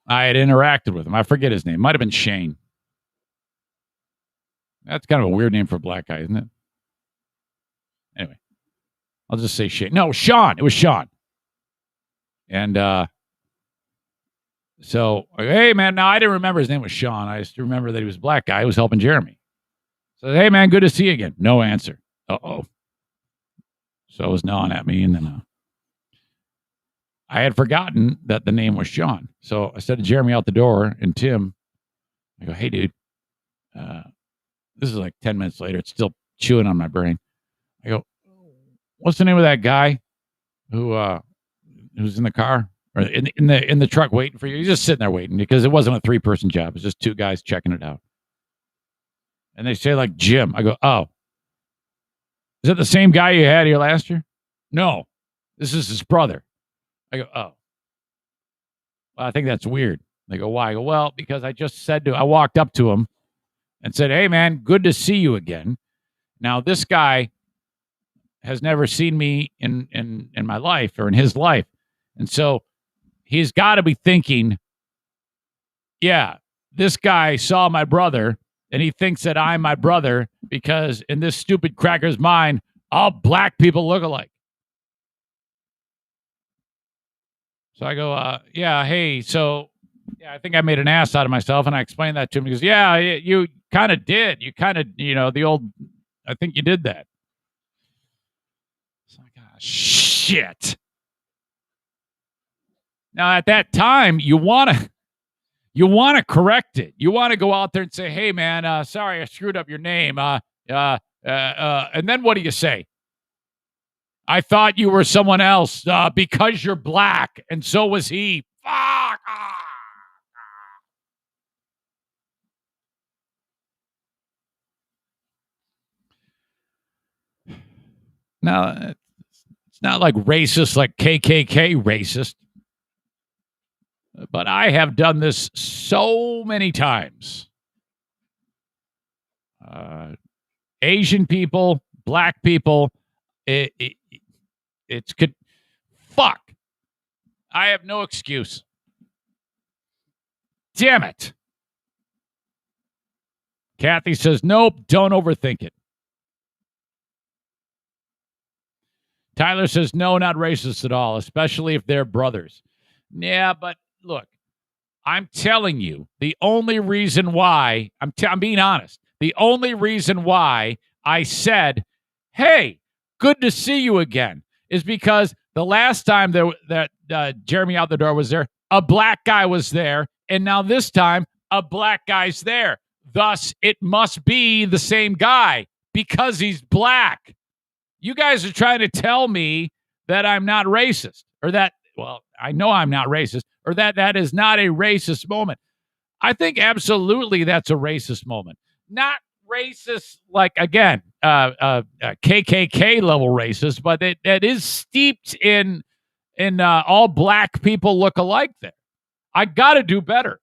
had interacted with him. I forget his name. Might have been Shane. That's kind of a weird name for a black guy, isn't it? Anyway, I'll just say Shane. No, Sean. It was Sean. And so, hey, man, now I didn't remember his name was Sean. I just remember that he was a black guy who was helping Jeremy. So, hey, man, good to see you again. No answer. Uh-oh. So it was gnawing at me, and then I had forgotten that the name was Sean. So I said to Jeremy out the door, and Tim, I go, hey, dude, this is like 10 minutes later. It's still chewing on my brain. I go, what's the name of that guy who's in the car or in the truck waiting for you? He's just sitting there waiting because it wasn't a 3-person job. It was just 2 guys checking it out. And they say, like, Jim. I go, oh. Is that the same guy you had here last year? No. This is his brother. I go, oh. Well, I think that's weird. They go, why? I go, well, because I walked up to him and said, hey, man, good to see you again. Now, this guy has never seen me in my life or in his life. And so he's got to be thinking, yeah, this guy saw my brother and he thinks that I'm my brother because in this stupid cracker's mind, all black people look alike. So I go, yeah, hey, so, yeah, I think I made an ass out of myself. And I explained that to him. He goes, yeah, you kind of did. You kind of, I think you did that. So I go, shit. Now, at that time, you want to correct it. You want to go out there and say, hey, man, sorry, I screwed up your name. And then what do you say? I thought you were someone else because you're black, and so was he. Fuck. Now, it's not like racist, like KKK racist. But I have done this so many times. Asian people, black people, it's good. Fuck. I have no excuse. Damn it. Kathy says, nope, don't overthink it. Tyler says, no, not racist at all, especially if they're brothers. Yeah, but look, I'm telling you, the only reason why, I'm being honest, the only reason why I said, hey, good to see you again, is because the last time that Jeremy Out the Door was there, a black guy was there, and now this time, a black guy's there. Thus, it must be the same guy because he's black. You guys are trying to tell me that I'm not racist, or that, well, I know I'm not racist, or that is not a racist moment. I think absolutely that's a racist moment. Not racist, like, again, KKK level racist, but it is steeped in all black people look alike there. I got to do better.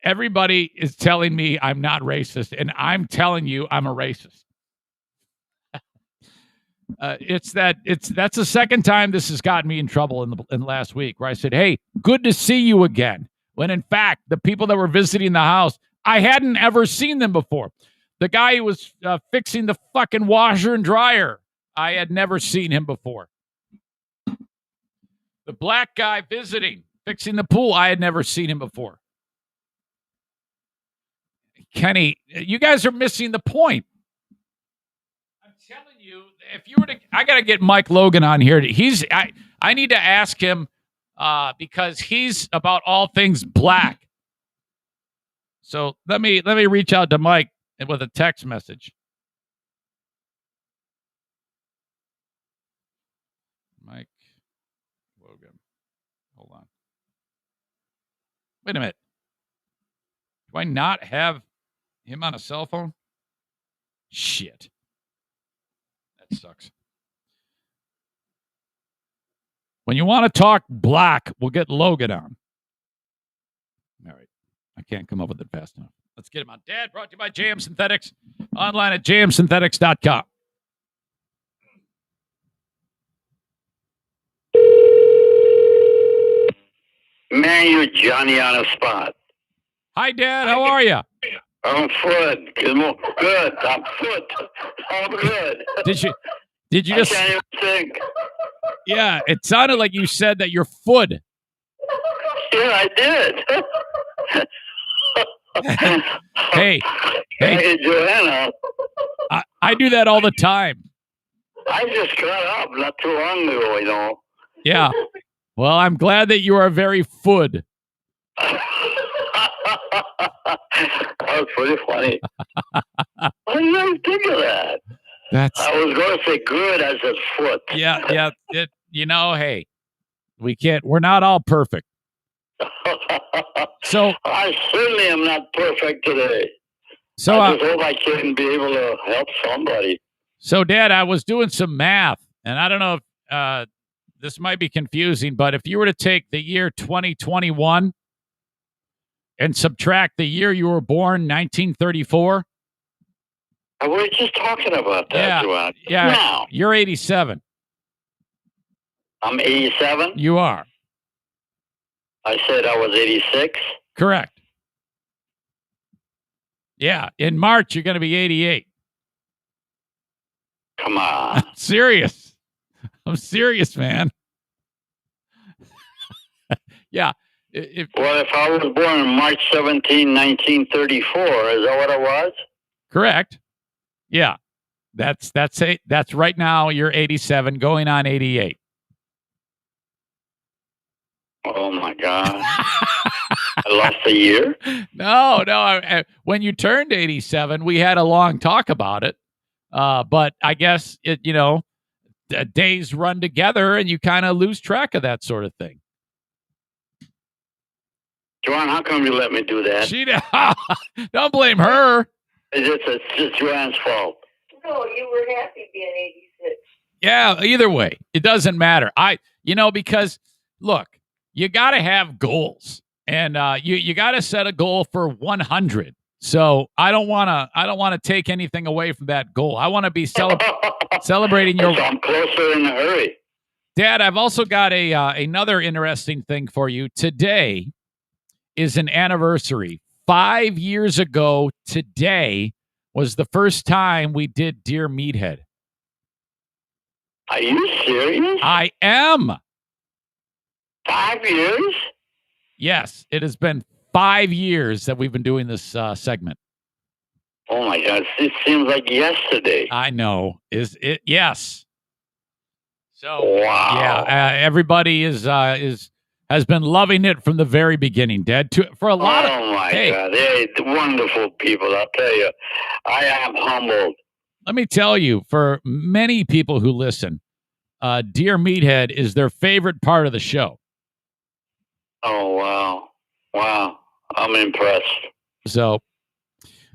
Everybody is telling me I'm not racist, and I'm telling you I'm a racist. That's the second time this has gotten me in trouble in the last week, where I said, hey, good to see you again. When in fact, the people that were visiting the house, I hadn't ever seen them before. The guy who was fixing the fucking washer and dryer, I had never seen him before. The black guy visiting, fixing the pool, I had never seen him before. Kenny, you guys are missing the point. I'm telling you, if you were to, I got to get Mike Logan on here. I need to ask him because he's about all things black. So let me reach out to Mike with a text message. Mike Logan. Hold on. Wait a minute. Do I not have him on a cell phone? Shit. That sucks. When you want to talk black, we'll get Logan on. All right. I can't come up with it fast enough. Let's get him on. Dad, brought to you by JM Synthetics. Online at jmsynthetics.com. Man, you're Johnny on the spot. Hi, Dad. How are you? I'm good. Good. I'm foot. I'm good. Did you just? I can't even think. Yeah, it sounded like you said that you're foot. Yeah, I did. Hey, Joanna. I do that all the time. I just got up not too long ago, you know. Yeah. Well, I'm glad that you are very foot. That was pretty funny. I didn't think of that. I was going to say good. I said foot. Yeah. Hey, we're not all perfect. So I certainly am not perfect today. So I just hope I can be able to help somebody. So, Dad, I was doing some math, and I don't know if this might be confusing, but if you were to take the year 2021 and subtract the year you were born, 1934. We were just talking about that, Joanne. Yeah, now. You're 87. I'm 87? You are. I said I was 86? Correct. Yeah, in March, you're going to be 88. Come on. I'm serious, man. Yeah. If I was born on March 17, 1934, is that what it was? Correct. Yeah. That's right now you're 87 going on 88. Oh my God. I lost a year? No. When you turned 87, we had a long talk about it. But I guess days run together and you kind of lose track of that sort of thing. Joanne, how come you let me do that? Don't blame her. It's just Joanne's fault. No, you were happy being 86. Yeah, either way, it doesn't matter. Because look, you got to have goals, and you got to set a goal for 100. So I don't want to take anything away from that goal. I want to be celebrating your. I'm closer in a hurry. Dad, I've also got another interesting thing for you. Today is an anniversary. 5 years ago today was the first time we did Dear Meathead. Are you serious? I am. 5 years? Yes, it has been 5 years that we've been doing this segment. Oh my God, it seems like yesterday. I know. Is it? Yes. So wow. Yeah, everybody has been loving it from the very beginning, Dad. For a lot of God, they're wonderful people. I'll tell you, I am humbled. Let me tell you, for many people who listen, Dear Meathead is their favorite part of the show. Oh wow! I'm impressed. So,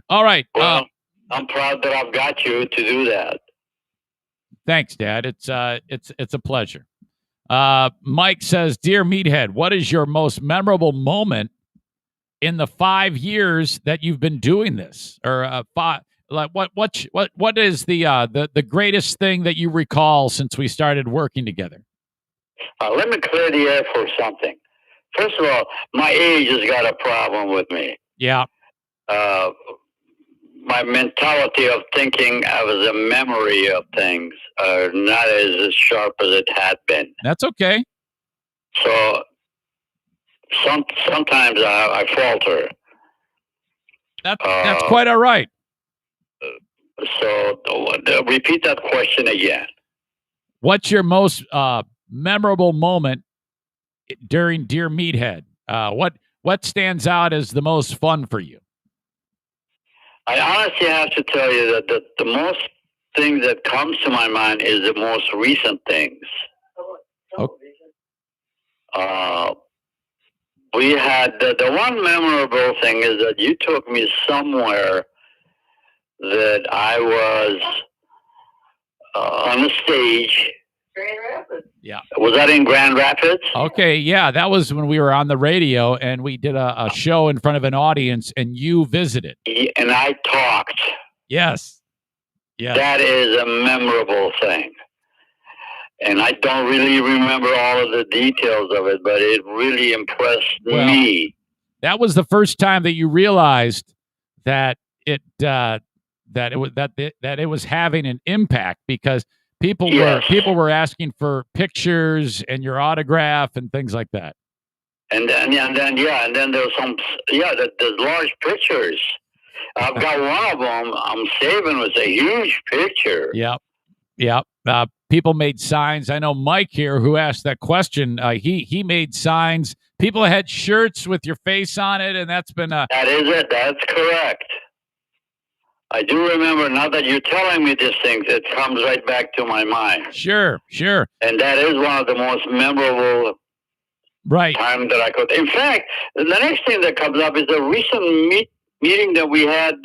all right. Well, I'm proud that I've got you to do that. Thanks, Dad. It's a pleasure. Mike says, "Dear Meathead, what is your most memorable moment in the 5 years that you've been doing this? Or what is the greatest thing that you recall since we started working together?" Let me clear the air for something. First of all, my age has got a problem with me. Yeah. My mentality of thinking as a memory of things are not as sharp as it had been. That's okay. So sometimes I falter. That's quite all right. So repeat that question again. What's your most memorable moment during Dear Meathead? What stands out as the most fun for you? I honestly have to tell you that the most thing that comes to my mind is the most recent things. We had the one memorable thing is that you took me somewhere that I was on the stage. Grand Rapids. Yeah. Was that in Grand Rapids? Okay, yeah, that was when we were on the radio and we did a show in front of an audience and you visited. And I talked. Yes. Yeah. That is a memorable thing. And I don't really remember all of the details of it, but it really impressed me. That was the first time that you realized that it was having an impact, because people were asking for pictures and your autograph and things like that. And then there's there's large pictures. I've got one of them I'm saving with a huge picture. Yep. People made signs. I know Mike here, who asked that question. He made signs. People had shirts with your face on it, and that's been that is it. That's correct. I do remember, now that you're telling me these things, it comes right back to my mind. Sure. And that is one of the most memorable Right. time that I could. In fact, the next thing that comes up is a recent meeting that we had.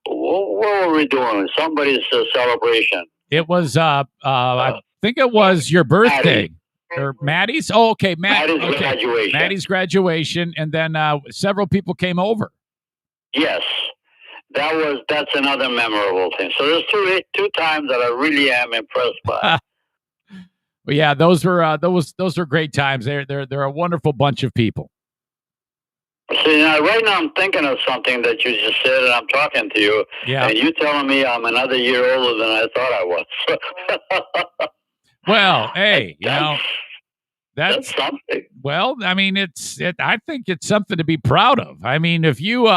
What were we doing? Somebody's celebration. It was, I think it was your birthday. Or Maddie's? Oh, okay. Maddie's graduation. Maddie's graduation, and then several people came over. Yes. That's another memorable thing. So there's two times that I really am impressed by. Well, yeah, those were great times. They're a wonderful bunch of people. See, now, right now I'm thinking of something that you just said, and I'm talking to you, and you telling me I'm another year older than I thought I was. Well, hey, that's something. Well, I mean, I think it's something to be proud of. I mean, if you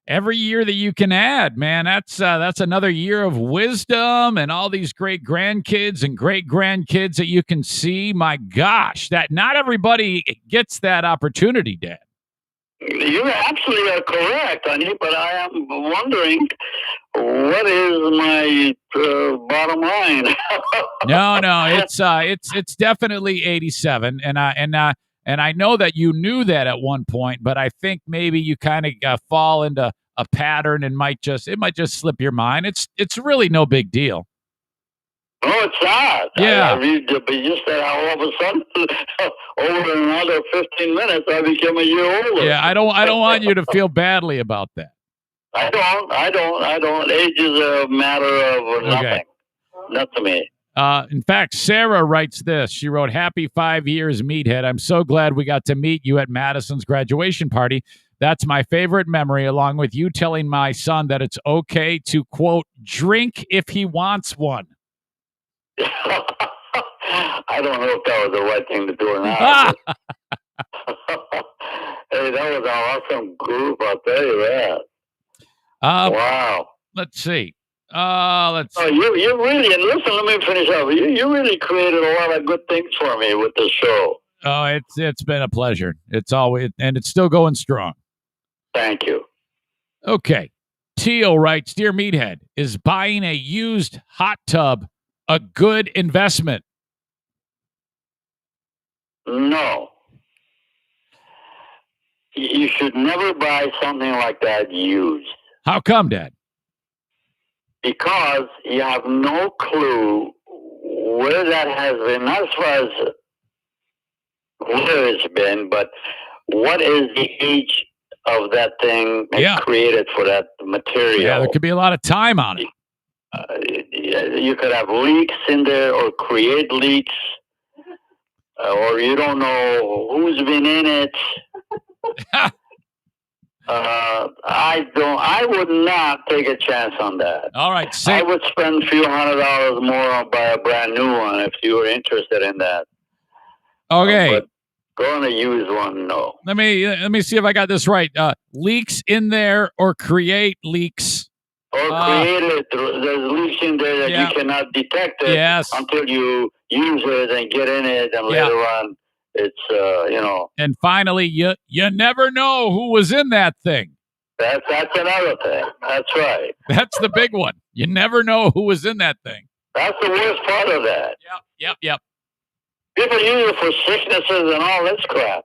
every year that you can add, man, that's another year of wisdom and all these great grandkids and great grandkids that you can see. My gosh, that not everybody gets that opportunity, Dad. You absolutely are correct, honey, but I am wondering what is my bottom line. No, it's definitely 87, and I know that you knew that at one point, but I think maybe you kind of fall into a pattern and it might just slip your mind. It's really no big deal. No, it's not. Yeah. But just that all of a sudden, over another 15 minutes, I became a year older. Yeah, I don't want you to feel badly about that. I don't. Age is a matter of nothing. Okay. Not to me. In fact, Sarah writes this. She wrote, "Happy 5 years, Meathead. I'm so glad we got to meet you at Madison's graduation party. That's my favorite memory, along with you telling my son that it's okay to, quote, drink if he wants one." I don't know if that was the right thing to do or not. Hey, that was an awesome group, I'll tell you that. Wow. Let's see. You really, and listen, let me finish up. You really created a lot of good things for me with this show. Oh, it's been a pleasure. It's still going strong. Thank you. Okay. Teal writes, "Dear Meathead, is buying a used hot tub a good investment?" No. You should never buy something like that used. How come, Dad? Because you have no clue where that has been, not as far as where it's been, but what is the age of that thing created for that material. Yeah, there could be a lot of time on it. You could have leaks in there or create leaks, or you don't know who's been in it. I would not take a chance on that. All right. I would spend a few $100s more on buy a brand new one if you were interested in that. Okay. But go on a used one, no. Let me see if I got this right. Leaks in there or create leaks. Or create it. There's leaks in there that you cannot detect it until you use it and get in it, and later on it's And finally, you never know who was in that thing. That's another thing. That's right. That's the big one. You never know who was in that thing. That's the worst part of that. Yep. People use it for sicknesses and all this crap.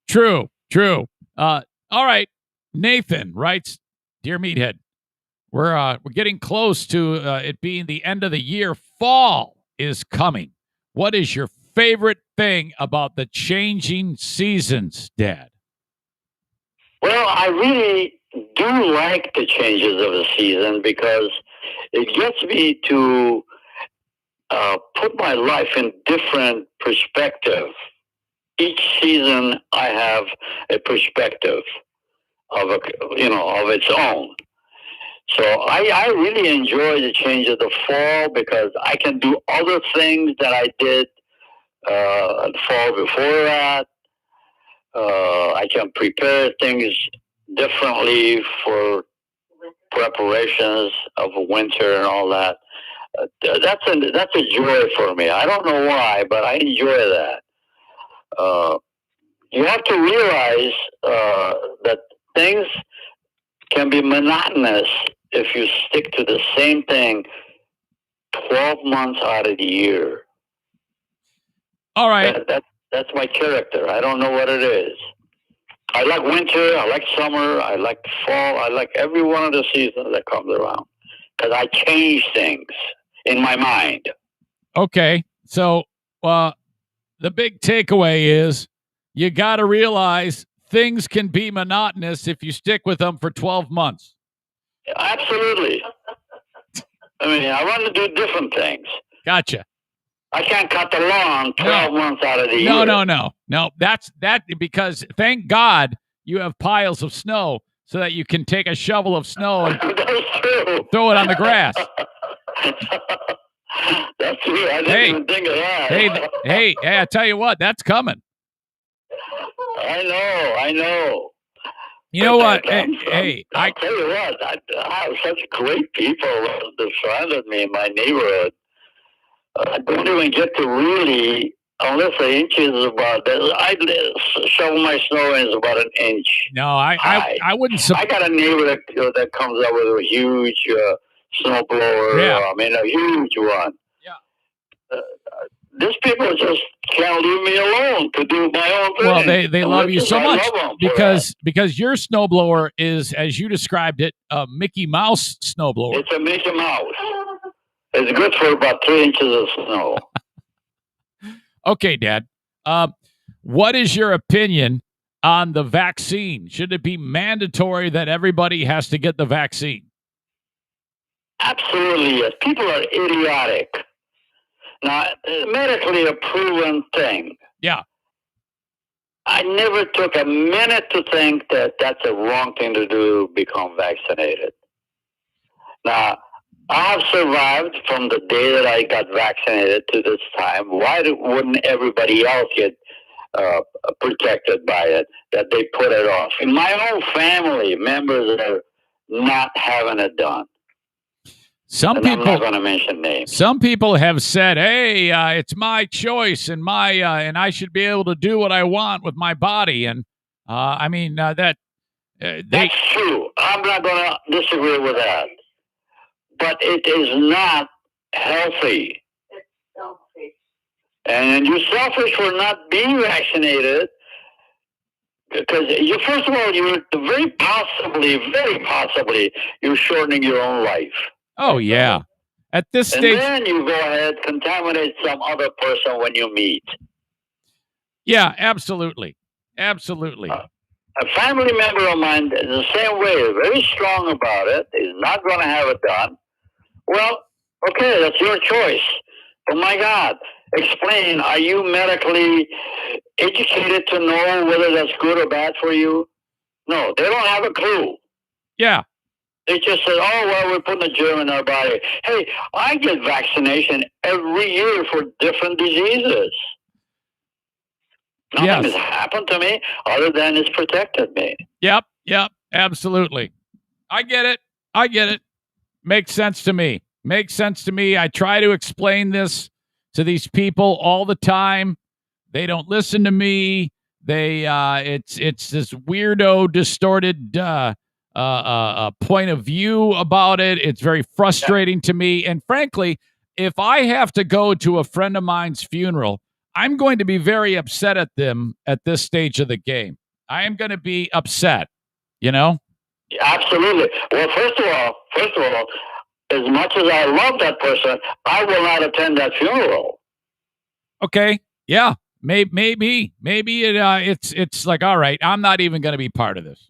True. All right. Nathan writes, "Dear Meathead, we're getting close to it being the end of the year. Fall is coming. What is your favorite thing about the changing seasons, Dad?" Well, I really do like the changes of the season because it gets me to put my life in different perspective. Each season, I have a perspective of its own. So I really enjoy the change of the fall because I can do other things that I did the fall before that. I can prepare things differently for preparations of winter and all that. That's a joy for me. I don't know why, but I enjoy that. You have to realize that things can be monotonous if you stick to the same thing 12 months out of the year. All right. That's my character. I don't know what it is. I like winter. I like summer. I like fall. I like every one of the seasons that comes around because I change things in my mind. Okay. So the big takeaway is you got to realize things can be monotonous if you stick with them for 12 months. Absolutely. I mean, I want to do different things. Gotcha. I can't cut the lawn 12 months out of the year. No. That's because thank God you have piles of snow so that you can take a shovel of snow and throw it on the grass. That's true. I didn't even think of that. Hey, I tell you what, that's coming. I know. You know what? I'll tell you what, I have such great people that surrounded me in my neighborhood. I don't even get to really, unless the inch is about, I shovel my snow and it's about an inch. No, I wouldn't. I got a neighbor that comes up with a huge snow blower. Yeah. I mean, a huge one. Yeah. These people just can't leave me alone to do my own thing. Well, they love you so much because your snowblower is, as you described it, a Mickey Mouse snowblower. It's a Mickey Mouse. It's good for about 3 inches of snow. Okay, Dad. What is your opinion on the vaccine? Should it be mandatory that everybody has to get the vaccine? Absolutely, yes. People are idiotic. Now, medically a proven thing. Yeah. I never took a minute to think that that's a wrong thing to do, become vaccinated. Now, I have survived from the day that I got vaccinated to this time. Why wouldn't everybody else get protected by it, that they put it off? In my own family, members are not having it done. I'm not going to mention names. Some people have said, "Hey, it's my choice, and and I should be able to do what I want with my body." And that's true. I'm not going to disagree with that, but it is not healthy. It's selfish. And you're selfish for not being vaccinated because first of all, you're very possibly, you're shortening your own life. Oh, yeah. At this stage. And then you go ahead, contaminate some other person when you meet. Yeah, absolutely. Absolutely. A family member of mine is the same way, very strong about it. He's not going to have it done. Well, okay, that's your choice. But my God, explain, are you medically educated to know whether that's good or bad for you? No, they don't have a clue. Yeah. They just said, oh, well, we're putting a germ in our body. Hey, I get vaccination every year for different diseases. Nothing has happened to me other than it's protected me. Yep, absolutely. I get it. Makes sense to me. I try to explain this to these people all the time. They don't listen to me. It's this weirdo, distorted point of view about it. It's very frustrating to me. And frankly, if I have to go to a friend of mine's funeral, I'm going to be very upset at them at this stage of the game. I am going to be upset, Absolutely. Well, first of all, as much as I love that person, I will not attend that funeral. Okay. Yeah. Maybe it's like, all right, I'm not even going to be part of this.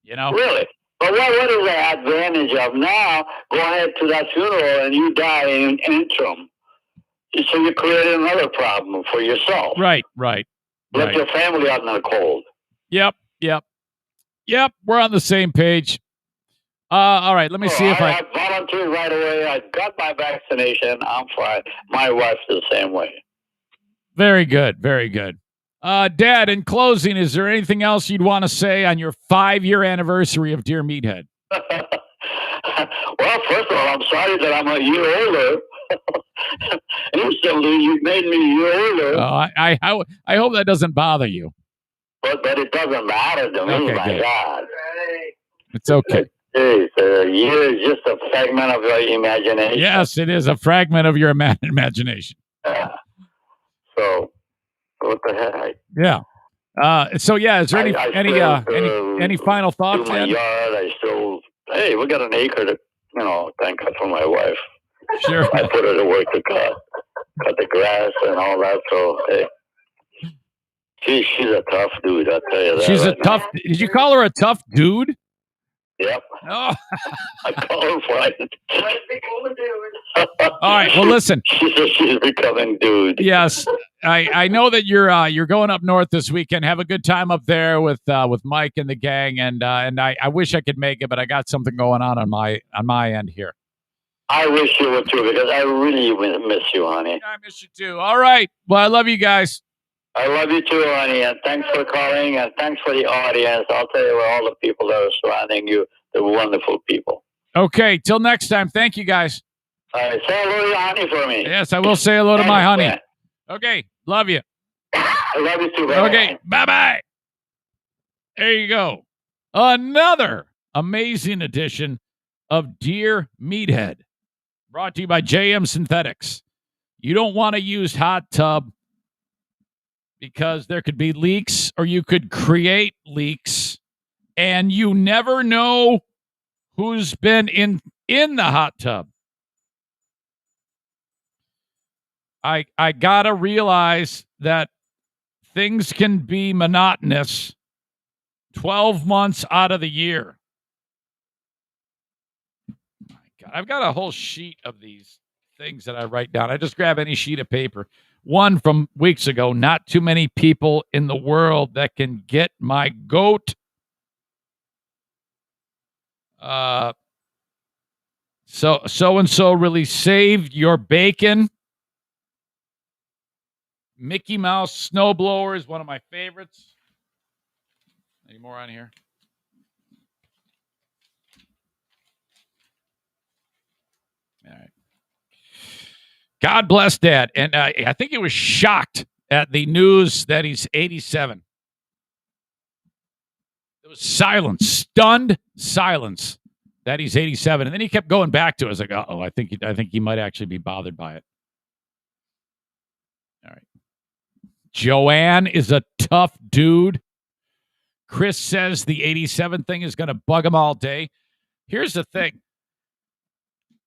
Really? But what is the advantage of now? Go ahead to that funeral and you die in interim. So you create another problem for yourself. Right. Let your family out in the cold. Yep. We're on the same page. All right. Let me see if I volunteered right away. I got my vaccination. I'm fine. My wife's the same way. Very good. Dad, in closing, is there anything else you'd want to say on your 5-year anniversary of Dear Meathead? Well, first of all, I'm sorry that I'm a year older. Instantly, you made me a year older. I hope that doesn't bother you. But it doesn't matter to me, okay, my good. God. It's okay. A year is just a fragment of your imagination. Yes, it is a fragment of your imagination. So, What the heck? Yeah. So yeah, is there any final thoughts? Do my Ed? yard. I still. Hey, we got an acre to, thank God for my wife. Sure. I put her to work to cut the grass and all that. So hey, she's a tough dude. I'll tell you that. She's right a tough. now. Did you call her a tough dude? Yep. Oh. I call her fine. All right. Well, listen. She's becoming dude. Yes, I know that you're going up north this weekend. Have a good time up there with Mike and the gang, and I wish I could make it, but I got something going on my end here. I wish you would too, because I really miss you, honey. I miss you too. All right. Well, I love you guys. I love you too, honey, and thanks for calling, and thanks for the audience. I'll tell you what, all the people that are surrounding you, they're wonderful people. Okay. Till next time. Thank you, guys. All right, say hello to your honey for me. Yes, I will say hello to my honey. Man. Okay. Love you. I love you too. Bye-bye. Okay. Bye-bye. There you go. Another amazing edition of Dear Meathead, brought to you by JM Synthetics. You don't want to use hot tub because there could be leaks, or you could create leaks, and you never know who's been in the hot tub. I gotta realize that things can be monotonous 12 months out of the year. My God, I've got a whole sheet of these things that I write down. I just grab any sheet of paper. One from weeks ago. Not too many people in the world that can get my goat. So-and-so really saved your bacon. Mickey Mouse snowblower is one of my favorites. Any more on here? All right. God bless Dad. And I think he was shocked at the news that he's 87. There was silence, stunned silence that he's 87. And then he kept going back to it. I was like, I think he might actually be bothered by it. All right. Joanne is a tough dude. Chris says the 87 thing is going to bug him all day. Here's the thing.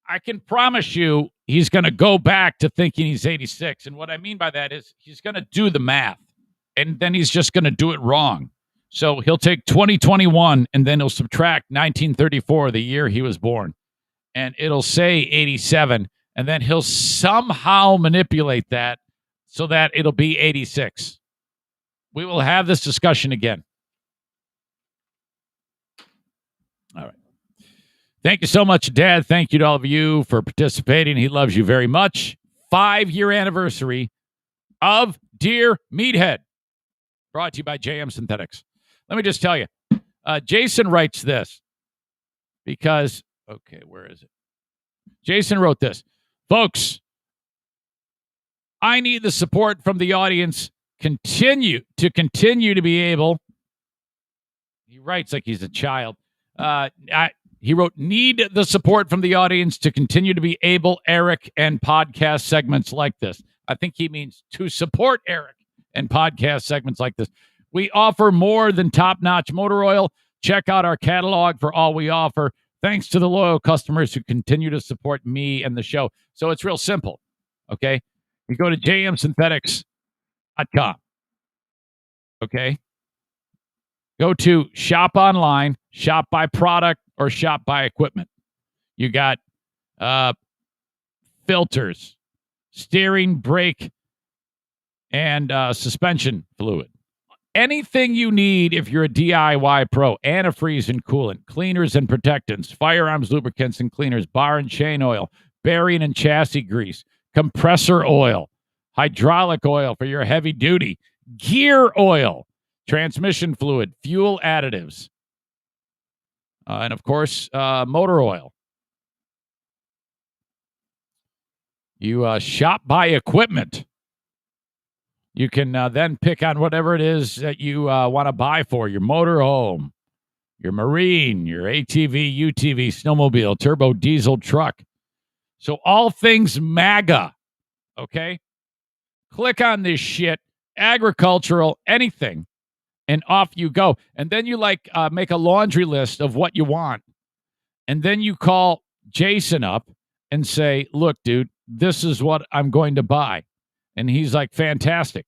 I can promise you he's going to go back to thinking he's 86. And what I mean by that is he's going to do the math, and then he's just going to do it wrong. So he'll take 2021, and then he'll subtract 1934, the year he was born, and it'll say 87, and then he'll somehow manipulate that so that it'll be 86. We will have this discussion again. All right. Thank you so much, Dad. Thank you to all of you for participating. He loves you very much. 5-year anniversary of Dear Meathead, brought to you by JM Synthetics. Let me just tell you, Jason writes this because, okay, where is it? Jason wrote this. Folks, I need the support from the audience continue to be able. He writes like he's a child. He wrote, need the support from the audience to continue to be able, Eric, and podcast segments like this. I think he means to support Eric and podcast segments like this. We offer more than top-notch motor oil. Check out our catalog for all we offer. Thanks to the loyal customers who continue to support me and the show. So it's real simple, okay? You go to jmsynthetics.com, okay? Go to shop online, shop by product, or shop by equipment. You got filters, steering, brake, and suspension fluid. Anything you need if you're a DIY pro: antifreeze and coolant, cleaners and protectants, firearms lubricants and cleaners, bar and chain oil, bearing and chassis grease, compressor oil, hydraulic oil for your heavy duty, gear oil, transmission fluid, fuel additives, and of course, motor oil. You shop by equipment. You can then pick on whatever it is that you want to buy for your motorhome, your marine, your ATV, UTV, snowmobile, turbo diesel truck. So all things MAGA, okay? Click on this shit. agricultural, anything, and off you go. And then you make a laundry list of what you want. And then you call Jason up and say, look, dude, this is what I'm going to buy. And he's like, fantastic.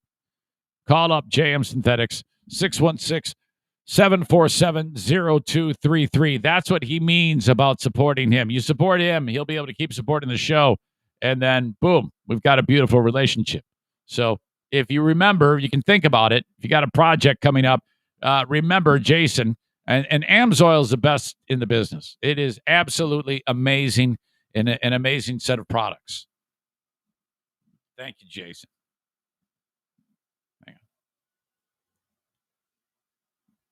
Call up JM Synthetics, 616-747-0233. That's what he means about supporting him. You support him, he'll be able to keep supporting the show. And then, boom, we've got a beautiful relationship. So if you remember, you can think about it. If you got a project coming up, remember Jason. And Amsoil is the best in the business. It is absolutely amazing and an amazing set of products. Thank you, Jason. Hang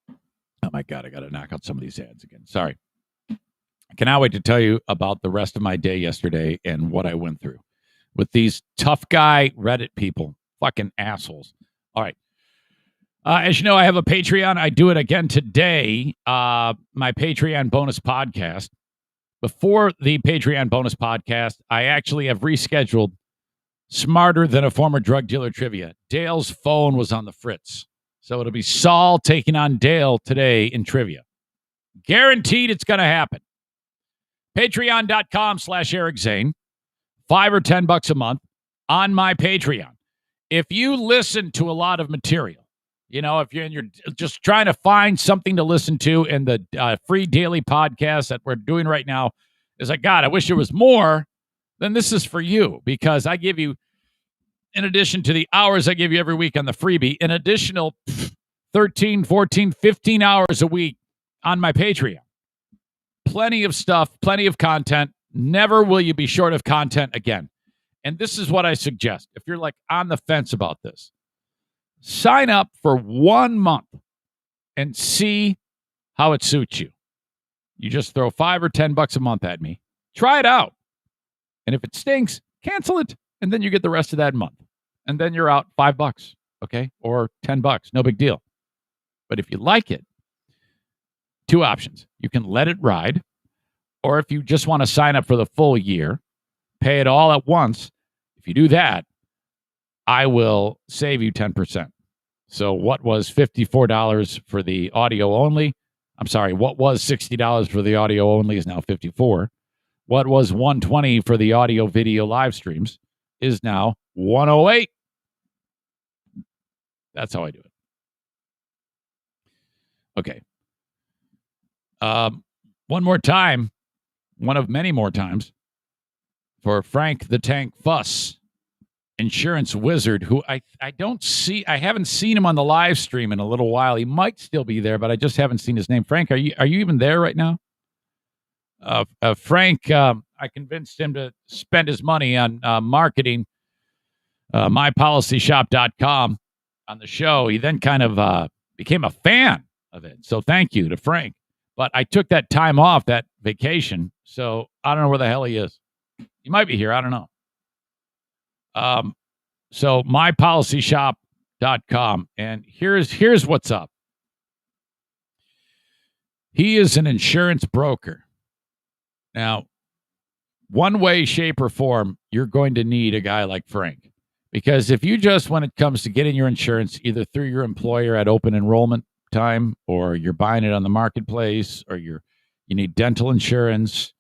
on. Oh, my God. I got to knock out some of these ads again. Sorry. I cannot wait to tell you about the rest of my day yesterday and what I went through with these tough guy Reddit people. Fucking assholes. All right. As you know, I have a Patreon. I do it again today. My Patreon bonus podcast. Before the Patreon bonus podcast, I actually have rescheduled Smarter Than a Former Drug Dealer Trivia. Dale's phone was on the fritz. So it'll be Saul taking on Dale today in trivia. Guaranteed it's going to happen. Patreon.com/Eric Zane. $5 or $10 a month on my Patreon. If you listen to a lot of material, if you're just trying to find something to listen to in the free daily podcast that we're doing right now, is like, God, I wish there was more, then this is for you, because I give you, in addition to the hours I give you every week on the freebie, an additional 13, 14, 15 hours a week on my Patreon. Plenty of stuff, plenty of content. Never will you be short of content again. And this is what I suggest. If you're like on the fence about this, sign up for 1 month and see how it suits you. You just throw $5 or $10 a month at me. Try it out. And if it stinks, cancel it. And then you get the rest of that month. And then you're out $5, okay? Or $10. No big deal. But if you like it, two options. You can let it ride. Or if you just want to sign up for the full year, pay it all at once. If you do that, I will save you 10%. So what was $54 for the audio only? I'm sorry, what was $60 for the audio only is now $54. What was $120 for the audio video live streams is now $108. That's how I do it. Okay. One more time, one of many more times, for Frank the Tank Fuss, insurance wizard, who I haven't seen him on the live stream in a little while. He might still be there, but I just haven't seen his name. Frank, are you even there right now? Frank, I convinced him to spend his money on marketing mypolicyshop.com on the show. He then kind of became a fan of it. So thank you to Frank. But I took that time off, that vacation, so I don't know where the hell he is. He might be here. I don't know. So mypolicyshop.com, and here's what's up. He is an insurance broker. Now, one way, shape, or form, you're going to need a guy like Frank. Because if you just, when it comes to getting your insurance, either through your employer at open enrollment time, or you're buying it on the marketplace, or you need dental insurance,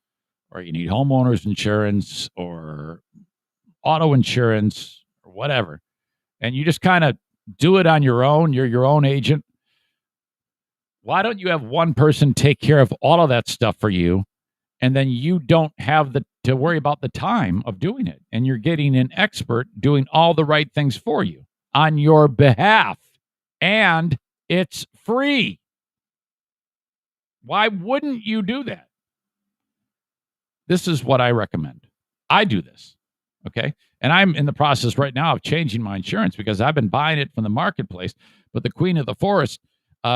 or you need homeowners insurance, or auto insurance, or whatever, and you just kind of do it on your own, you're your own agent, why don't you have one person take care of all of that stuff for you, and then you don't have to worry about the time of doing it, and you're getting an expert doing all the right things for you on your behalf, and it's free. Why wouldn't you do that? This is what I recommend. I do this, okay? And I'm in the process right now of changing my insurance because I've been buying it from the marketplace, but the queen of the forest,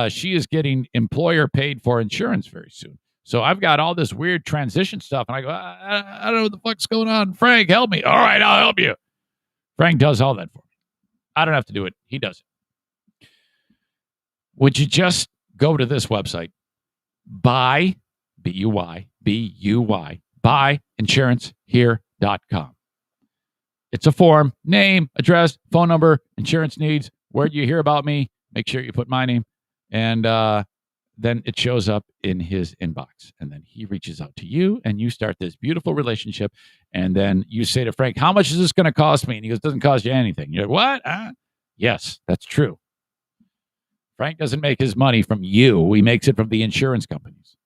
she is getting employer paid for insurance very soon. So I've got all this weird transition stuff, and I go, I don't know what the fuck's going on. Frank, help me. All right, I'll help you. Frank does all that for me. I don't have to do it. He does it. Would you just go to this website, buy, B-U-Y, buyinsurancehere.com. It's a form, name, address, phone number, insurance needs, Where'd you hear about me? Make sure you put my name. And then it shows up in his inbox. And then he reaches out to you, and you start this beautiful relationship. And then you say to Frank, how much is this going to cost me? And he goes, doesn't cost you anything. You're like, what? Yes, that's true. Frank doesn't make his money from you. He makes it from the insurance companies.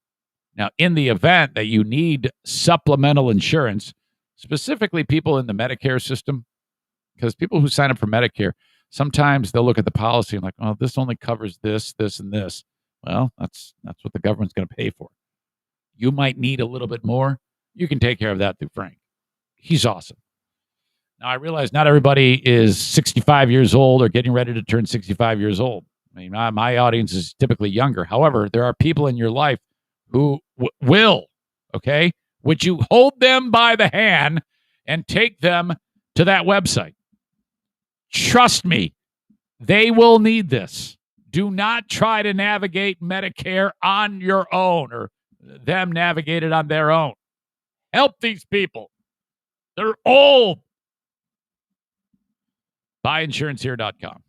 Now, in the event that you need supplemental insurance, specifically people in the Medicare system, because people who sign up for Medicare, sometimes they'll look at the policy and like, oh, this only covers this, this, and this. Well, that's what the government's going to pay for. You might need a little bit more. You can take care of that through Frank. He's awesome. Now, I realize not everybody is 65 years old or getting ready to turn 65 years old. I mean, my audience is typically younger. However, there are people in your life who will, okay? Would you hold them by the hand and take them to that website? Trust me, they will need this. Do not try to navigate Medicare on your own or them navigate it on their own. Help these people. They're old. BuyInsuranceHere.com.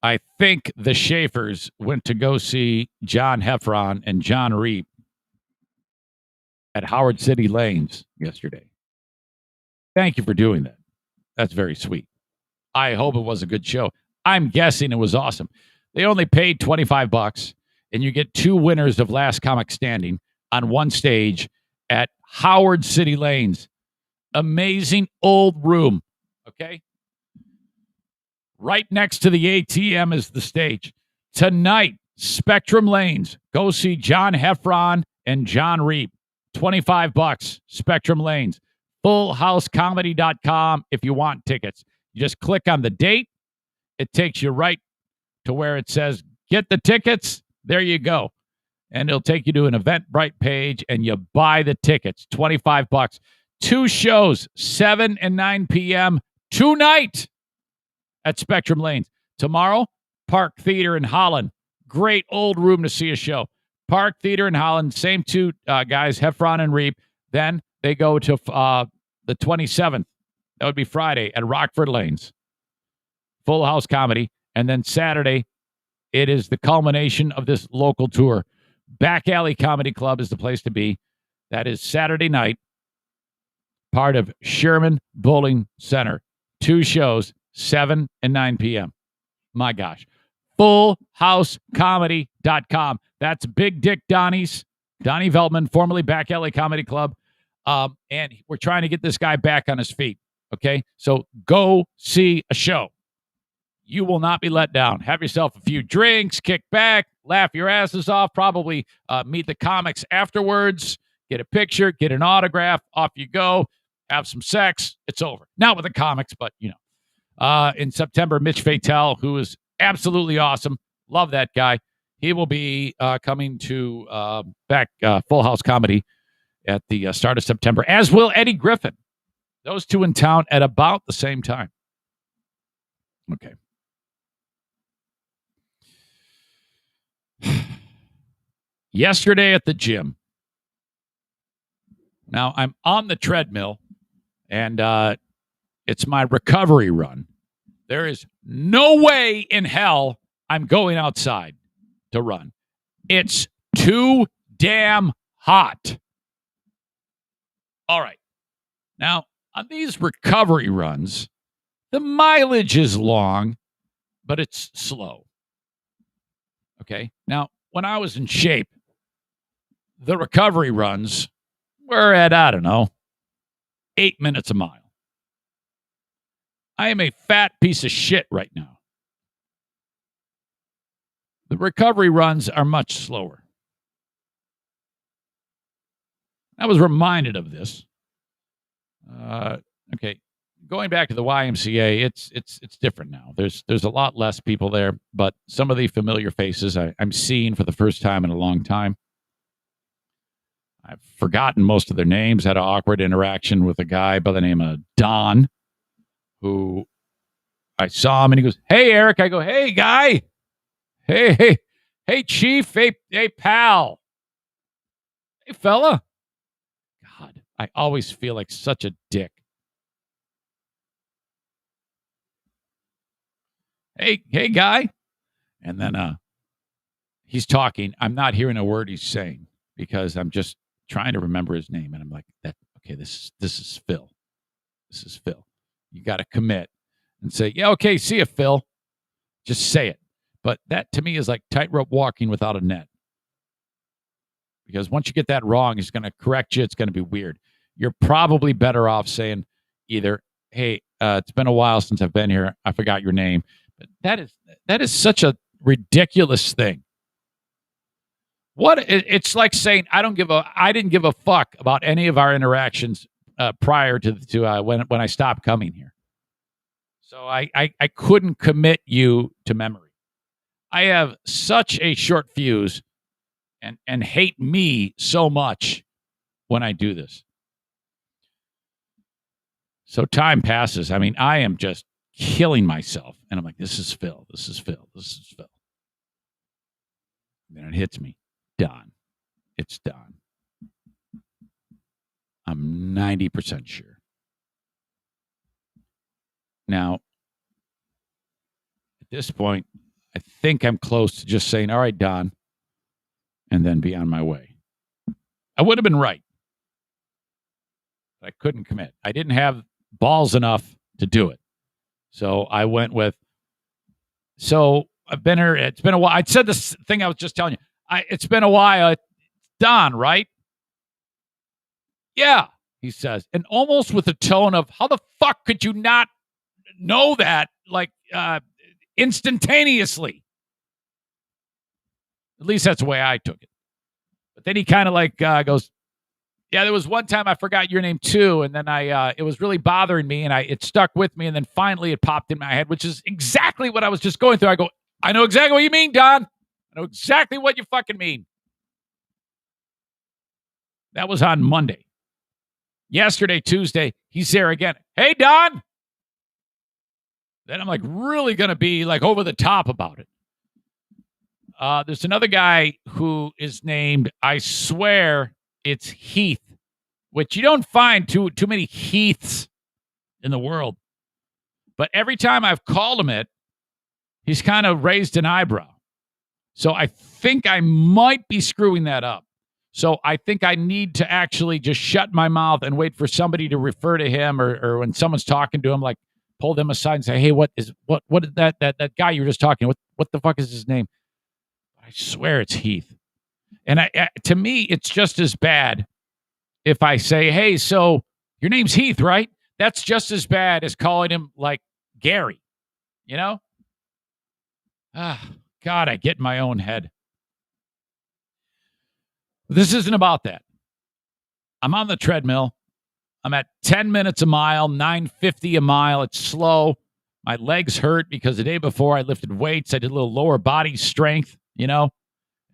I think the Schaefers went to go see John Heffron and John Reep at Howard City Lanes yesterday. Thank you for doing that. That's very sweet. I hope it was a good show. I'm guessing it was awesome. They only paid $25, and you get two winners of Last Comic Standing on one stage at Howard City Lanes. Amazing old room, okay? Right next to the ATM is the stage. Tonight, Spectrum Lanes. Go see John Heffron and John Reep. $25, Spectrum Lanes. FullHouseComedy.com if you want tickets. You just click on the date. It takes you right to where it says, get the tickets. There you go. And it'll take you to an Eventbrite page, and you buy the tickets. $25. Two shows, 7 and 9 p.m. tonight at Spectrum Lanes. Tomorrow, Park Theater in Holland. Great old room to see a show. Park Theater in Holland, same two guys, Heffron and Reep. Then they go to the 27th. That would be Friday at Rockford Lanes. Full House Comedy. And then Saturday, it is the culmination of this local tour. Back Alley Comedy Club is the place to be. That is Saturday night, part of Sherman Bowling Center. Two shows, 7 and 9 p.m. My gosh. FullHouseComedy.com. That's Big Dick Donnie Veltman, formerly Back Alley Comedy Club. And we're trying to get this guy back on his feet. Okay? So go see a show. You will not be let down. Have yourself a few drinks, kick back, laugh your asses off, probably meet the comics afterwards, get a picture, get an autograph, off you go, have some sex. It's over. Not with the comics, but, you know. In September, Mitch Fatel, who is absolutely awesome. Love that guy. He will be coming to back Full House Comedy at the start of September, as will Eddie Griffin. Those two in town at about the same time. Okay. Yesterday at the gym. Now, I'm on the treadmill, and it's my recovery run. There is no way in hell I'm going outside to run. It's too damn hot. All right. Now, on these recovery runs, the mileage is long, but it's slow. Okay. Now, when I was in shape, the recovery runs were at, 8 minutes a mile. I am a fat piece of shit right now. The recovery runs are much slower. I was reminded of this. Okay, going back to the YMCA, it's different now. There's a lot less people there, but some of the familiar faces I'm seeing for the first time in a long time. I've forgotten most of their names. Had an awkward interaction with a guy by the name of Don, who I saw him and he goes, "Hey, Eric." I go, "Hey, guy. Hey, chief. Hey, pal. Hey, fella." God, I always feel like such a dick. hey, guy. And then he's talking. I'm not hearing a word he's saying because I'm just trying to remember his name. And I'm like, okay, this is Phil. This is Phil. You got to commit and say, yeah, okay, see you, Phil. Just say it. But that to me is like tightrope walking without a net. Because once you get that wrong, he's going to correct you. It's going to be weird. You're probably better off saying either, hey, it's been a while since I've been here. I forgot your name. But that is such a ridiculous thing. It's like saying I didn't give a fuck about any of our interactions prior to when I stopped coming here. So I couldn't commit you to memory. I have such a short fuse and hate me so much when I do this. So time passes. I mean, I am just killing myself. And I'm like, this is Phil. This is Phil. This is Phil. And then it hits me. Don. It's Don. I'm 90% sure. Now, at this point, I think I'm close to just saying, all right, Don, and then be on my way. I would have been right. But I couldn't commit. I didn't have balls enough to do it. So I went with, so I've been here. It's been a while. I said this thing I was just telling you. It's been a while. It's Don, right? Yeah, he says. And almost with a tone of, how the fuck could you not know that, like, instantaneously? At least that's the way I took it. But then he kind of like goes, yeah, there was one time I forgot your name too, and then it was really bothering me, and it stuck with me, and then finally it popped in my head, which is exactly what I was just going through. I go, I know exactly what you mean, Don. I know exactly what you fucking mean. That was on Monday. Yesterday, Tuesday, he's there again. Hey, Don. Then I'm like really going to be like over the top about it. There's another guy who is named, I swear it's Heath, which you don't find too many Heaths in the world. But every time I've called him it, he's kind of raised an eyebrow. So I think I might be screwing that up. So I think I need to actually just shut my mouth and wait for somebody to refer to him, or when someone's talking to him, like pull them aside and say, hey, what is that guy you were just talking? What the fuck is his name? I swear it's Heath. And to me, it's just as bad if I say, hey, so your name's Heath, right? That's just as bad as calling him like Gary, you know? God, I get in my own head. This isn't about that. I'm on the treadmill. I'm at 10 minutes a mile, 9:50 a mile. It's slow. My legs hurt because the day before I lifted weights. I did a little lower body strength, you know?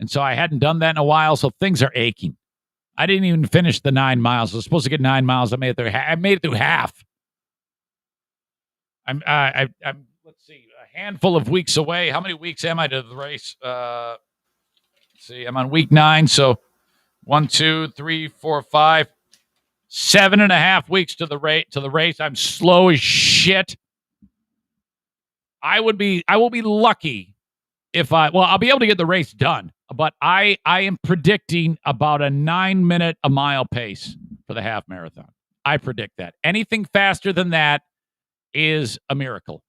And so I hadn't done that in a while, so things are aching. I didn't even finish the 9 miles. I was supposed to get 9 miles. I made it through. I made it through half. I'm let's see, a handful of weeks away. How many weeks am I to the race? Let's see, I'm on week 9, so 1, 2, 3, 4, 5, 7.5 weeks to the race. I'm slow as shit. I will be lucky if I'll be able to get the race done, but I am predicting about a 9-minute a mile pace for the half marathon. I predict that. Anything faster than that is a miracle.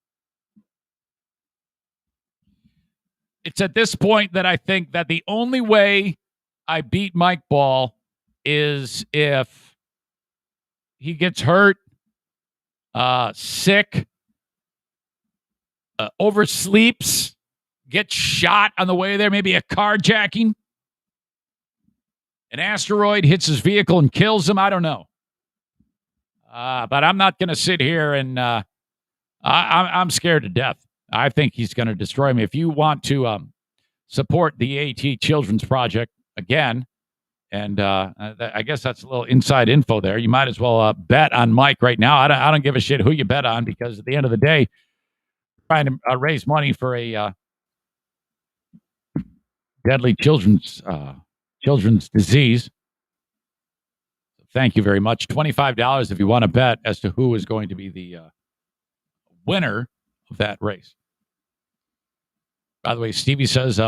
It's at this point that I think that the only way I beat Mike Ball is if he gets hurt, sick, oversleeps, gets shot on the way there, maybe a carjacking, an asteroid hits his vehicle and kills him. I don't know. But I'm not going to sit here and I'm scared to death. I think he's going to destroy me. If you want to support the AT Children's Project again, and I guess that's a little inside info there, you might as well bet on Mike right now. I don't give a shit who you bet on, because at the end of the day, trying to raise money for a deadly children's disease. Thank you very much. $25 if you want to bet as to who is going to be the winner of that race. By the way, Stevie says,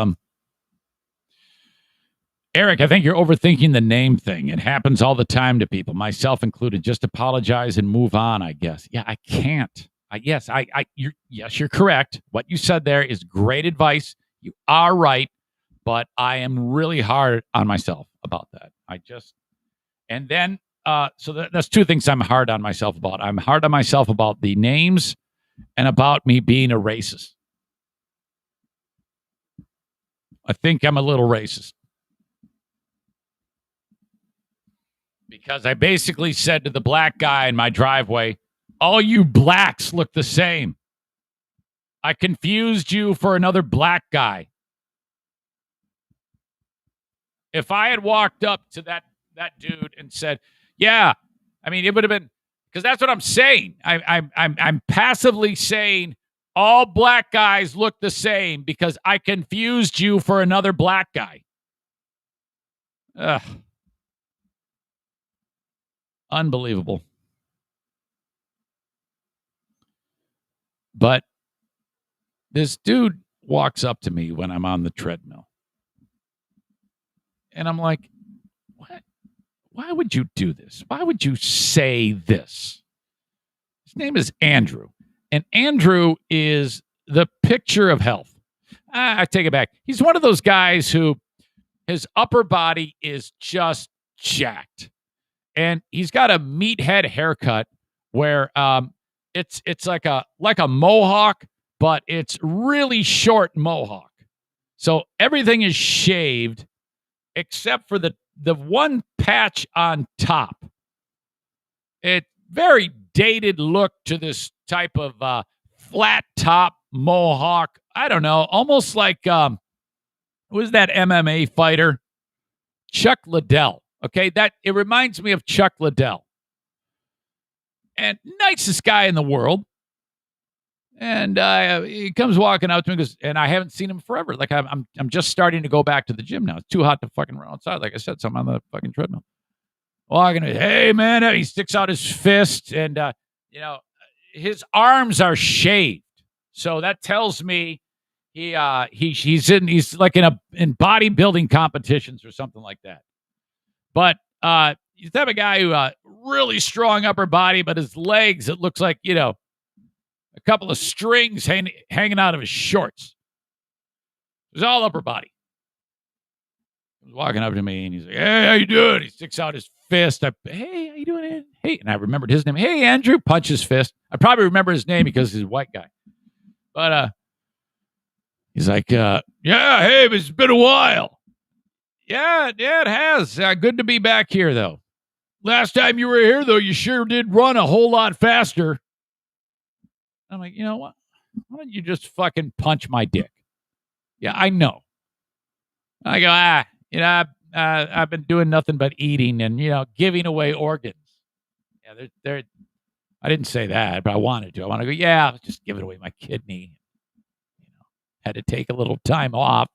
Eric, I think you're overthinking the name thing. It happens all the time to people, myself included. Just apologize and move on, I guess. Yeah, I can't. Yes, you're correct. What you said there is great advice. You are right, but I am really hard on myself about that. And then, that's two things I'm hard on myself about. I'm hard on myself about the names and about me being a racist. I think I'm a little racist. Because I basically said to the black guy in my driveway, all you blacks look the same. I confused you for another black guy. If I had walked up to that dude and said, yeah, I mean, it would have been, because that's what I'm saying. I'm passively saying all black guys look the same because I confused you for another black guy. Ugh. Unbelievable. But this dude walks up to me when I'm on the treadmill. And I'm like, what? Why would you do this? Why would you say this? His name is Andrew. And Andrew is the picture of health. I take it back. He's one of those guys who his upper body is just jacked. And he's got a meathead haircut where it's like a mohawk, but it's really short mohawk. So everything is shaved except for the one patch on top. It very dated look to this type of flat top mohawk. I don't know, almost like who was that MMA fighter? Chuck Liddell. Okay, it reminds me of Chuck Liddell. And nicest guy in the world. And he comes walking out to me and goes, and I haven't seen him forever. Like I'm just starting to go back to the gym now. It's too hot to fucking run outside. Like I said, so I'm on the fucking treadmill. Walking, hey man, he sticks out his fist, and his arms are shaved. So that tells me he's like in bodybuilding competitions or something like that. But he's the type of guy who really strong upper body, but his legs, it looks like, a couple of strings hanging out of his shorts. It was all upper body. He was walking up to me, and he's like, hey, how you doing? He sticks out his fist. Hey, how you doing? Hey. And I remembered his name. Hey, Andrew. Punch his fist. I probably remember his name because he's a white guy. But he's like, yeah, hey, it's been a while. Yeah, it has. Good to be back here, though. Last time you were here, though, you sure did run a whole lot faster. I'm like, you know what? Why don't you just fucking punch my dick? Yeah, I know. I go, I've been doing nothing but eating and, giving away organs. Yeah, I didn't say that, but I wanted to. I want to go, yeah, just giving away my kidney. Had to take a little time off.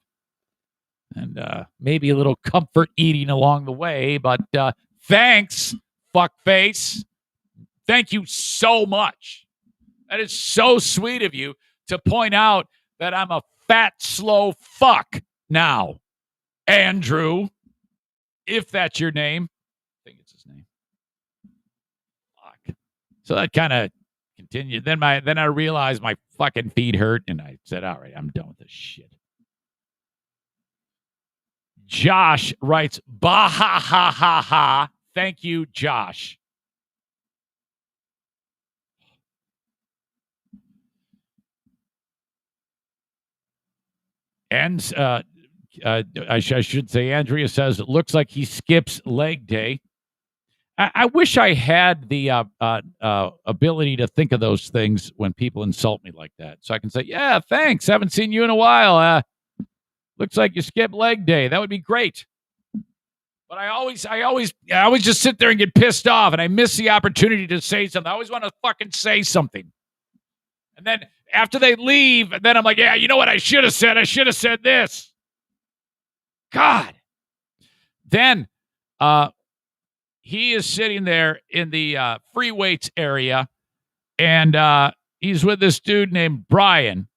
And maybe a little comfort eating along the way. But thanks, fuckface. Thank you so much. That is so sweet of you to point out that I'm a fat, slow fuck now. Andrew, if that's your name. I think it's his name. Fuck. So that kind of continued. Then I realized my fucking feet hurt, and I said, all right, I'm done with this shit. Josh writes, bah, ha, ha, ha, ha. Thank you, Josh. And I should say, Andrea says, it looks like he skips leg day. I wish I had the ability to think of those things when people insult me like that. So I can say, yeah, thanks. Haven't seen you in a while. Looks like you skipped leg day. That would be great. But I always just sit there and get pissed off, and I miss the opportunity to say something. I always want to fucking say something. And then after they leave, and then I'm like, yeah, you know what I should have said? I should have said this. God. Then he is sitting there in the free weights area, and he's with this dude named Brian.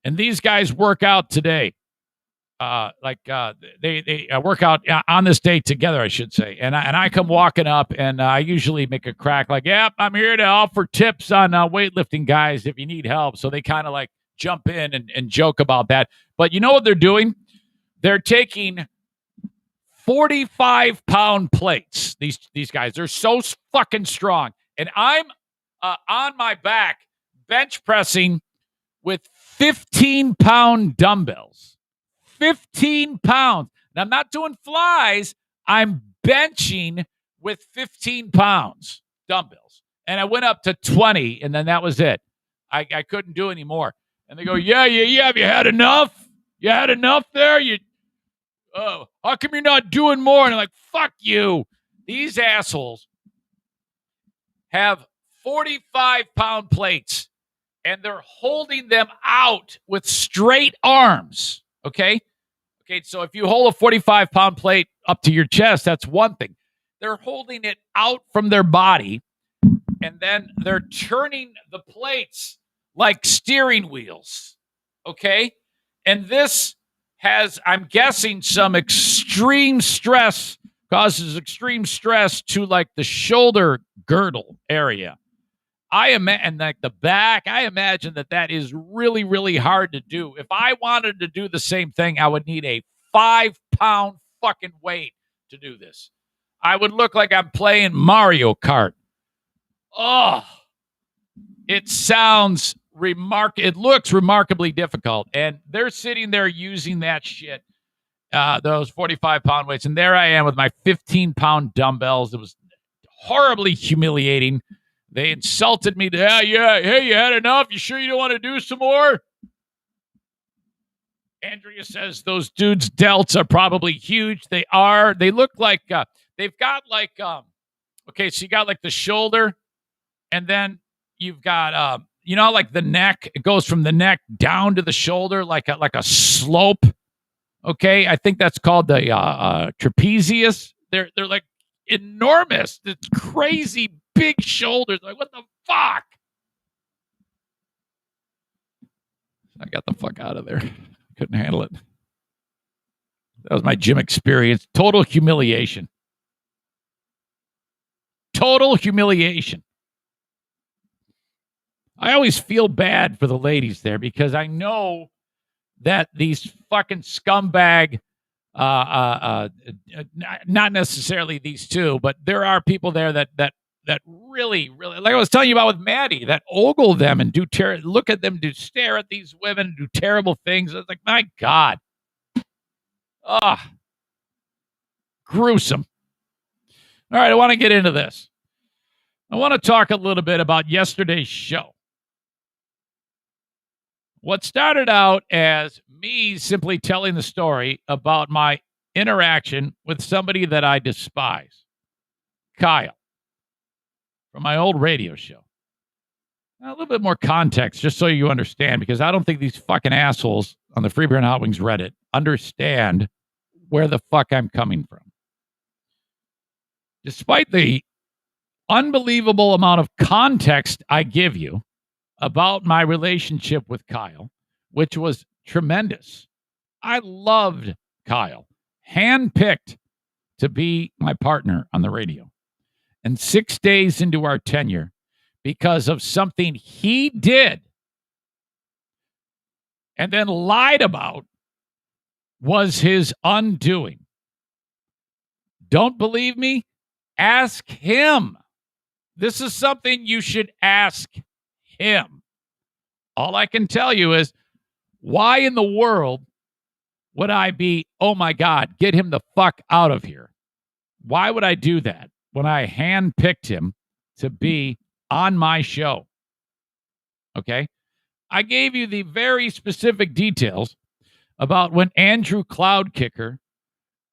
And these guys work out today. They work out on this day together, I should say. And I come walking up, and I usually make a crack like, yep, I'm here to offer tips on weightlifting, guys, if you need help. So they kind of like jump in and joke about that. But you know what they're doing? They're taking 45-pound plates. These guys, they're so fucking strong. And I'm on my back bench pressing with 15-pound dumbbells. 15 pounds. And I'm not doing flies. I'm benching with 15 pounds dumbbells. And I went up to 20, and then that was it. I couldn't do any more. And they go, yeah, have you had enough? You had enough there? How come you're not doing more? And I'm like, fuck you. These assholes have 45-pound plates, and they're holding them out with straight arms. Okay, so if you hold a 45-pound plate up to your chest, that's one thing. They're holding it out from their body, and then they're turning the plates like steering wheels. Okay, and this has, I'm guessing, some extreme stress, causes extreme stress to like the shoulder girdle area. And like the back, I imagine that is really, really hard to do. If I wanted to do the same thing, I would need a 5-pound fucking weight to do this. I would look like I'm playing Mario Kart. Oh, it sounds it looks remarkably difficult. And they're sitting there using that shit, those 45-pound weights. And there I am with my 15-pound dumbbells. It was horribly humiliating. They insulted me. Hey, you had enough? You sure you don't want to do some more? Andrea says those dudes' delts are probably huge. They are. They look like, they've got like, so you got like the shoulder, and then you've got, like the neck. It goes from the neck down to the shoulder like a slope. Okay, I think that's called the trapezius. They're like enormous. It's crazy big shoulders. Like, what the fuck? I got the fuck out of there. Couldn't handle it. That was my gym experience. Total humiliation. Total humiliation. I always feel bad for the ladies there because I know that these fucking scumbag, not necessarily these two, but there are people there that really, really, like I was telling you about with Maddie, that ogle them and look at them, stare at these women, and do terrible things. It's like, my God. Gruesome. All right, I want to get into this. I want to talk a little bit about yesterday's show. What started out as me simply telling the story about my interaction with somebody that I despise, Kyle, from my old radio show. Now, a little bit more context, just so you understand, because I don't think these fucking assholes on the Free Beer and Hot Wings Reddit understand where the fuck I'm coming from. Despite the unbelievable amount of context I give you about my relationship with Kyle, which was tremendous. I loved Kyle, handpicked to be my partner on the radio. And 6 days into our tenure, because of something he did and then lied about, was his undoing. Don't believe me? Ask him. This is something you should ask him. All I can tell you is, why in the world would I be, oh my God, get him the fuck out of here? Why would I do that when I handpicked him to be on my show? Okay? I gave you the very specific details about when Andrew Cloudkicker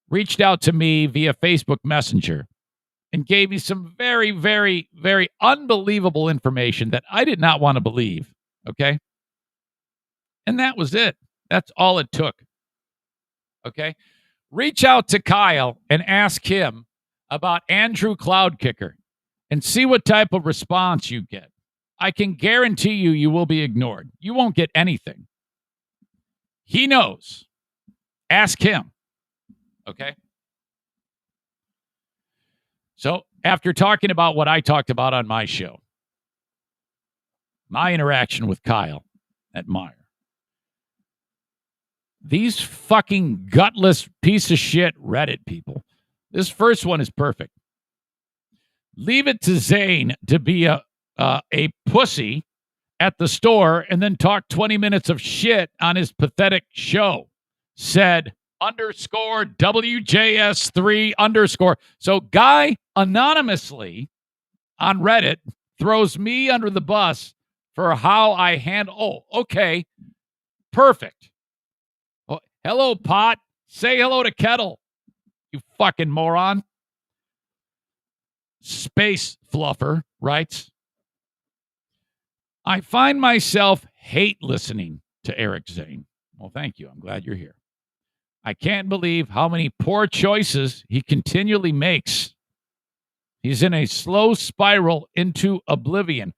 reached out to me via Facebook Messenger and gave me some very, very, very unbelievable information that I did not want to believe. Okay? And that was it. That's all it took. Okay? Reach out to Kyle and ask him about Andrew Cloudkicker and see what type of response you get. I can guarantee you will be ignored. You won't get anything. He knows. Ask him. Okay? So after talking about what I talked about on my show, my interaction with Kyle at Meyer, these fucking gutless piece of shit Reddit people, this first one is perfect. Leave it to Zane to be a pussy at the store and then talk 20 minutes of shit on his pathetic show, said underscore WJS3 underscore. So guy anonymously on Reddit throws me under the bus for how I handle. Oh, okay. Perfect. Oh, hello, pot. Say hello to kettle, you fucking moron. Space Fluffer writes, I find myself hate listening to Eric Zane. Well, thank you. I'm glad you're here. I can't believe how many poor choices he continually makes. He's in a slow spiral into oblivion.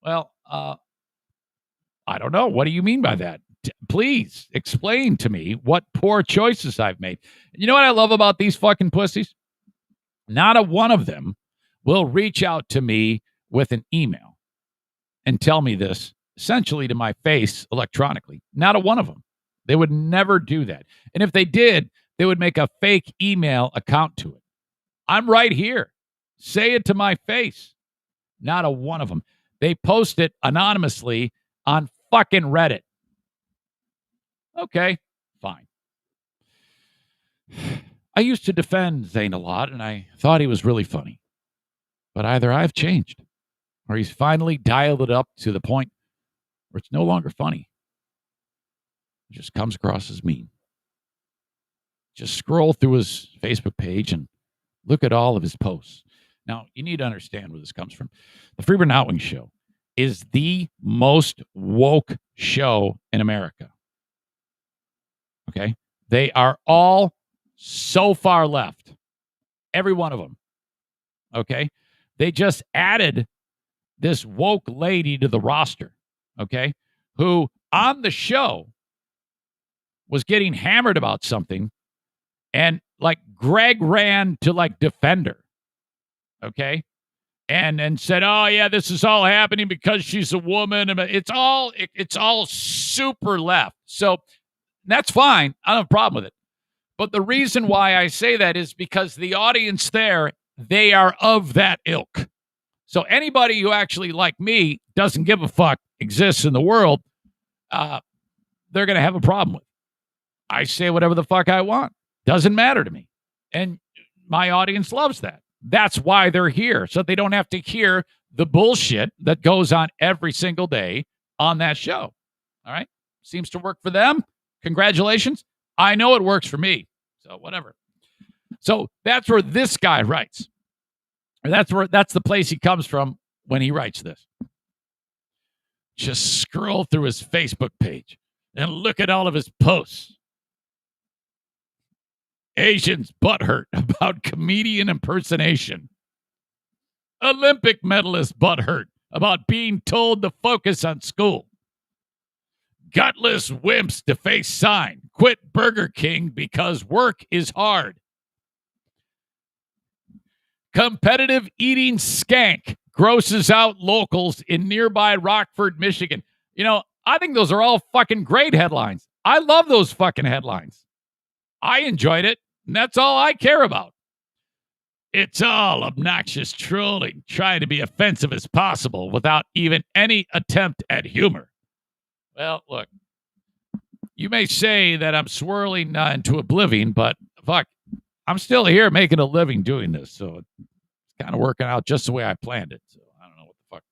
Well, I don't know. What do you mean by that? Please explain to me what poor choices I've made. You know what I love about these fucking pussies? Not a one of them will reach out to me with an email and tell me this essentially to my face electronically. Not a one of them. They would never do that. And if they did, they would make a fake email account to it. I'm right here. Say it to my face. Not a one of them. They post it anonymously on fucking Reddit. Okay, fine. I used to defend Zane a lot, and I thought he was really funny. But either I've changed, or he's finally dialed it up to the point where it's no longer funny. It just comes across as mean. Just scroll through his Facebook page and look at all of his posts. Now, you need to understand where this comes from. The Freeburn Outwing Show is the most woke show in America. Okay? They are all so far left. Every one of them. Okay? They just added this woke lady to the roster. Okay? Who on the show was getting hammered about something, and like Greg ran to like defend her. Okay? And said, oh yeah, this is all happening because she's a woman. And it's all super left. So that's fine. I don't have a problem with it. But the reason why I say that is because the audience there, they are of that ilk. So anybody who actually, like me, doesn't give a fuck, exists in the world, they're going to have a problem with it. I say whatever the fuck I want. Doesn't matter to me. And my audience loves that. That's why they're here, so they don't have to hear the bullshit that goes on every single day on that show. All right? Seems to work for them. Congratulations. I know it works for me. So whatever. So that's where this guy writes. That's the place he comes from when he writes this. Just scroll through his Facebook page and look at all of his posts. Asians butthurt about comedian impersonation. Olympic medalist butthurt about being told to focus on school. Gutless wimps to face sign. Quit Burger King because work is hard. Competitive eating skank grosses out locals in nearby Rockford, Michigan. You know, I think those are all fucking great headlines. I love those fucking headlines. I enjoyed it, and that's all I care about. It's all obnoxious trolling, trying to be offensive as possible without even any attempt at humor. Well, look, you may say that I'm swirling into oblivion, but fuck, I'm still here making a living doing this, so it's kind of working out just the way I planned it. So I don't know what the fuck.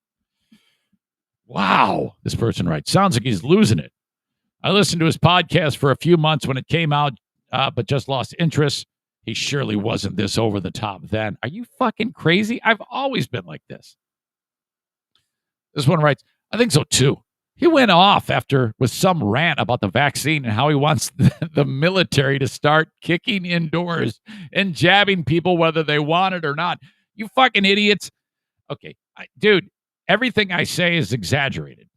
Wow, this person writes, sounds like he's losing it. I listened to his podcast for a few months when it came out, but just lost interest. He surely wasn't this over the top then. Are you fucking crazy? I've always been like this. This one writes, I think so too. He went off with some rant about the vaccine and how he wants the military to start kicking indoors and jabbing people whether they want it or not. You fucking idiots. Okay, dude, everything I say is exaggerated.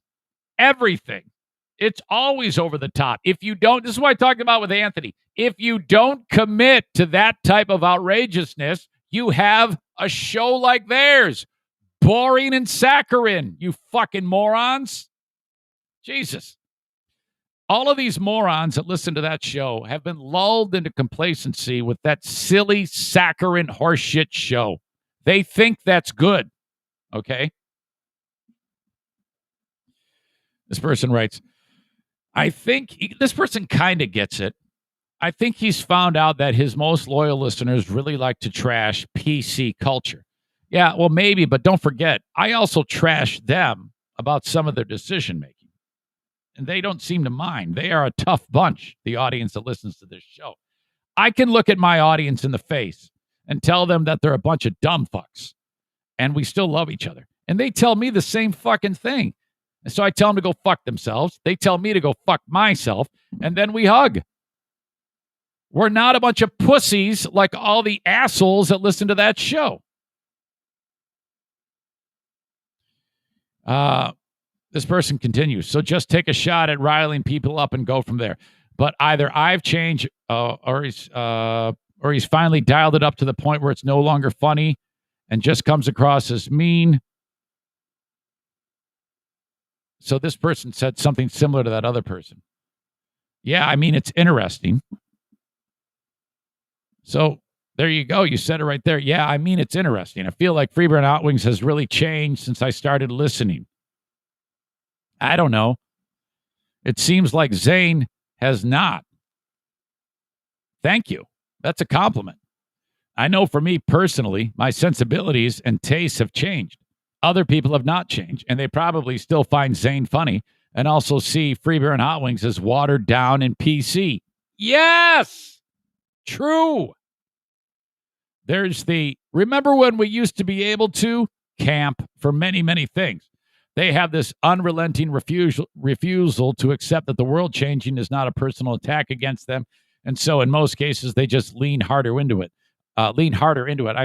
Everything. It's always over the top. If you don't, this is what I talked about with Anthony. If you don't commit to that type of outrageousness, you have a show like theirs. Boring and saccharine, you fucking morons. Jesus. All of these morons that listen to that show have been lulled into complacency with that silly saccharine horseshit show. They think that's good. Okay? This person writes, I think this person kind of gets it. I think he's found out that his most loyal listeners really like to trash PC culture. Yeah, well, maybe, but don't forget, I also trash them about some of their decision making. And they don't seem to mind. They are a tough bunch, the audience that listens to this show. I can look at my audience in the face and tell them that they're a bunch of dumb fucks. And we still love each other. And they tell me the same fucking thing. And so I tell them to go fuck themselves. They tell me to go fuck myself. And then we hug. We're not a bunch of pussies like all the assholes that listen to that show. This person continues. So just take a shot at riling people up and go from there. But either I've changed or he's finally dialed it up to the point where it's no longer funny and just comes across as mean. So this person said something similar to that other person. Yeah, I mean, it's interesting. So there you go. You said it right there. Yeah, I mean, it's interesting. I feel like Freeburn Hot Wings has really changed since I started listening. I don't know. It seems like Zane has not. Thank you. That's a compliment. I know for me personally, my sensibilities and tastes have changed. Other people have not changed, and they probably still find Zane funny and also see Freeburn Hot Wings as watered down and PC. Yes! True. There's the, remember when we used to be able to camp for many, many things? They have this unrelenting refusal to accept that the world changing is not a personal attack against them. And so in most cases, they just lean harder into it. I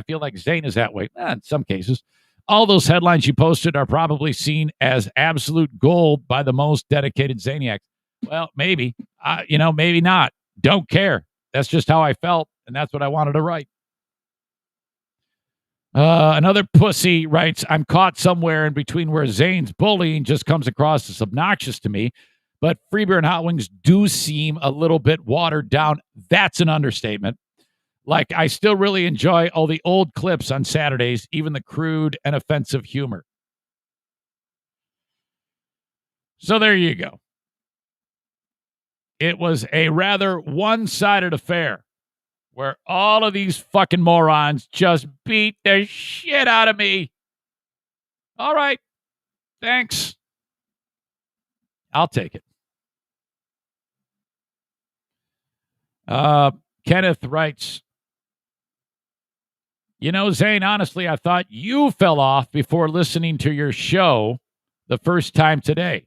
feel like Zane is that way. In some cases. All those headlines you posted are probably seen as absolute gold by the most dedicated Zaniacs. Well, maybe. Maybe not. Don't care. That's just how I felt, and that's what I wanted to write. Another pussy writes, I'm caught somewhere in between where Zane's bullying just comes across as obnoxious to me, but Freeburn Hot Wings do seem a little bit watered down. That's an understatement. Like, I still really enjoy all the old clips on Saturdays, even the crude and offensive humor. So there you go. It was a rather one-sided affair where all of these fucking morons just beat the shit out of me. All right. Thanks. I'll take it. Kenneth writes, Zane, honestly, I thought you fell off before listening to your show the first time today.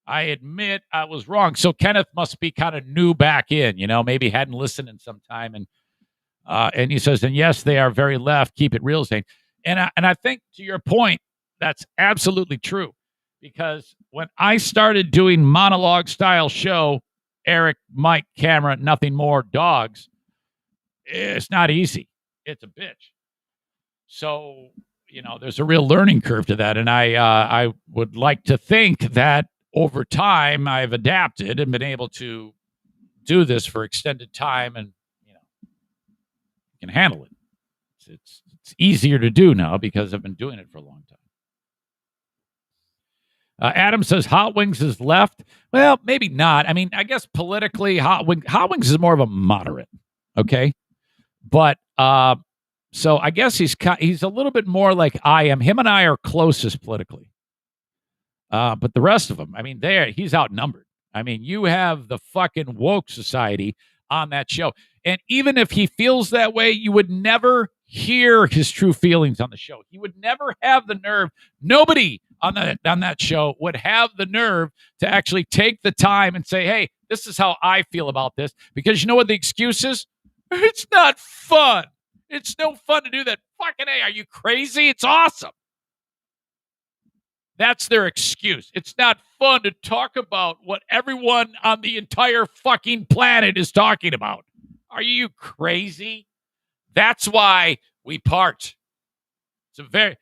I admit I was wrong. So Kenneth must be kind of new back in, maybe hadn't listened in some time. And he says, and yes, they are very left. Keep it real, Zane. And I think to your point, that's absolutely true. Because when I started doing monologue style show, Eric, Mike, camera, nothing more, dogs, it's not easy. It's a bitch. So, there's a real learning curve to that. And I would like to think that over time I've adapted and been able to do this for extended time and, can handle it. It's easier to do now because I've been doing it for a long time. Adam says Hot Wings is left. Well, maybe not. I mean, I guess politically, Hot Wings is more of a moderate. Okay. But, so I guess he's a little bit more like I am. Him and I are closest politically. But the rest of them, I mean, he's outnumbered. I mean, you have the fucking woke society on that show. And even if he feels that way, you would never hear his true feelings on the show. He would never have the nerve. Nobody on that show would have the nerve to actually take the time and say, hey, this is how I feel about this. Because you know what the excuse is? It's not fun. It's no fun to do that. Fucking A, are you crazy? It's awesome. That's their excuse. It's not fun to talk about what everyone on the entire fucking planet is talking about. Are you crazy? That's why we part.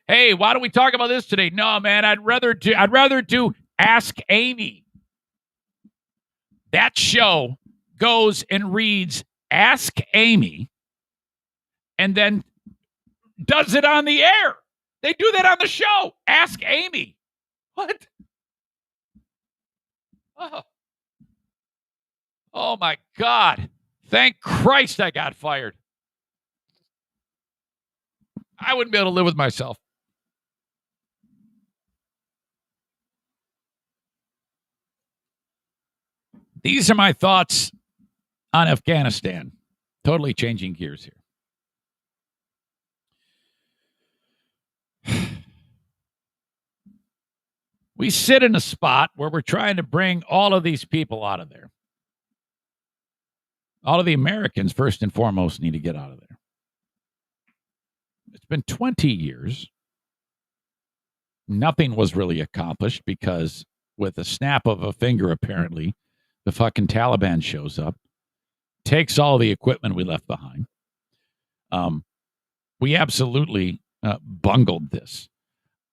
Hey, why don't we talk about this today? No, man, I'd rather do Ask Amy. That show goes and reads Ask Amy and then does it on the air. They do that on the show. Ask Amy. What? Oh my God. Thank Christ I got fired. I wouldn't be able to live with myself. These are my thoughts on Afghanistan. Totally changing gears here. We sit in a spot where we're trying to bring all of these people out of there. All of the Americans, first and foremost, need to get out of there. It's been 20 years. Nothing was really accomplished because with a snap of a finger, apparently, the fucking Taliban shows up, takes all the equipment we left behind. We absolutely bungled this.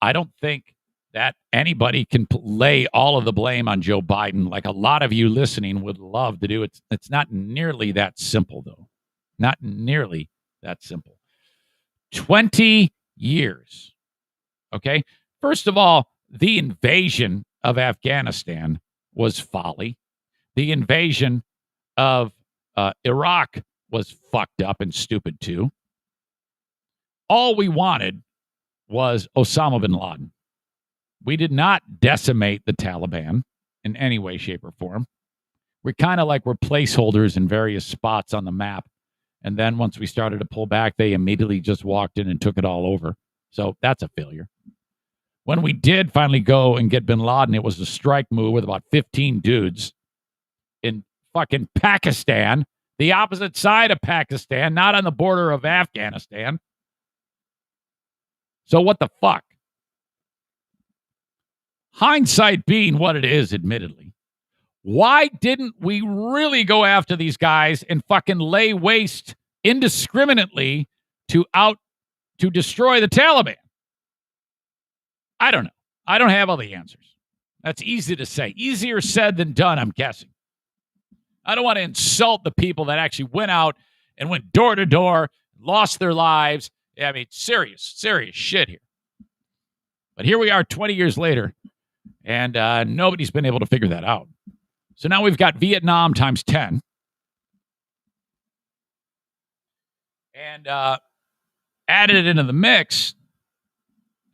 I don't think that anybody can lay all of the blame on Joe Biden like a lot of you listening would love to do. It's not nearly that simple, though. Not nearly that simple. 20 years. Okay? First of all, the invasion of Afghanistan was folly. The invasion of Iraq was fucked up and stupid, too. All we wanted was Osama bin Laden. We did not decimate the Taliban in any way, shape, or form. We're kind of like we're placeholders in various spots on the map. And then once we started to pull back, they immediately just walked in and took it all over. So that's a failure. When we did finally go and get bin Laden, it was a strike move with about 15 dudes in fucking Pakistan, the opposite side of Pakistan, not on the border of Afghanistan. So what the fuck? Hindsight being what it is, admittedly. Why didn't we really go after these guys and fucking lay waste indiscriminately to destroy the Taliban? I don't know. I don't have all the answers. That's easy to say. Easier said than done, I'm guessing. I don't want to insult the people that actually went out and went door to door, lost their lives. I mean, serious shit here. But here we are 20 years later, and nobody's been able to figure that out. So now we've got Vietnam times 10. And added it into the mix,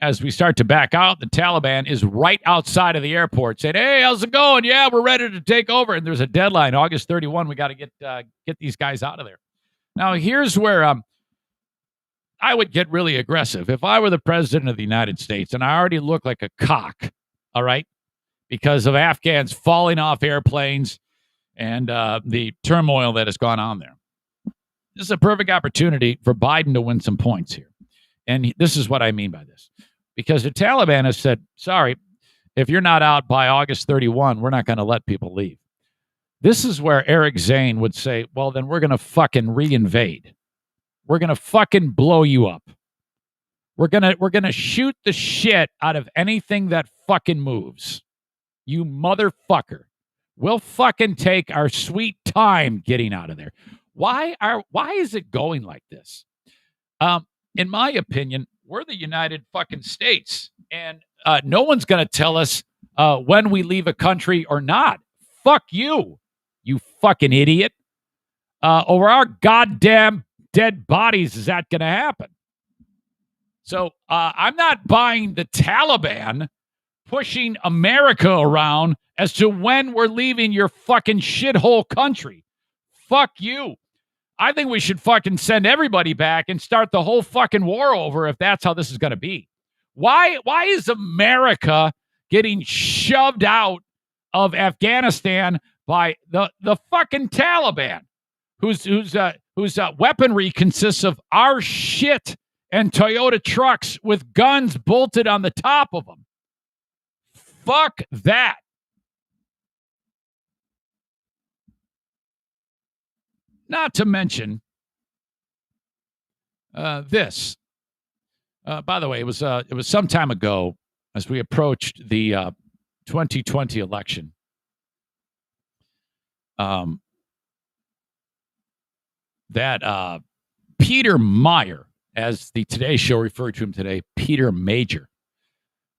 as we start to back out, the Taliban is right outside of the airport saying, hey, how's it going? Yeah, we're ready to take over. And there's a deadline, August 31. We got to get these guys out of there. Now, here's where I would get really aggressive. If I were the president of the United States and I already look like a cock, all right, because of Afghans falling off airplanes and the turmoil that has gone on there. This is a perfect opportunity for Biden to win some points here. And this is what I mean by this. Because the Taliban has said, sorry, if you're not out by August 31, we're not going to let people leave. This is where Eric Zane would say, well, then we're going to fucking reinvade. We're going to fucking blow you up. We're going to shoot the shit out of anything that fucking moves. You motherfucker. We'll fucking take our sweet time getting out of there. Why is it going like this? In my opinion, we're the United fucking States, and no one's going to tell us when we leave a country or not. Fuck you, you fucking idiot. Over our goddamn dead bodies is that going to happen? So I'm not buying the Taliban pushing America around as to when we're leaving your fucking shithole country. Fuck you. I think we should fucking send everybody back and start the whole fucking war over if that's how this is going to be. Why is America getting shoved out of Afghanistan by the fucking Taliban, whose weaponry consists of our shit and Toyota trucks with guns bolted on the top of them? Fuck that. Not to mention this. By the way, it was some time ago as we approached the 2020 election. That Peter Meyer, as the Today Show referred to him today, Peter Major.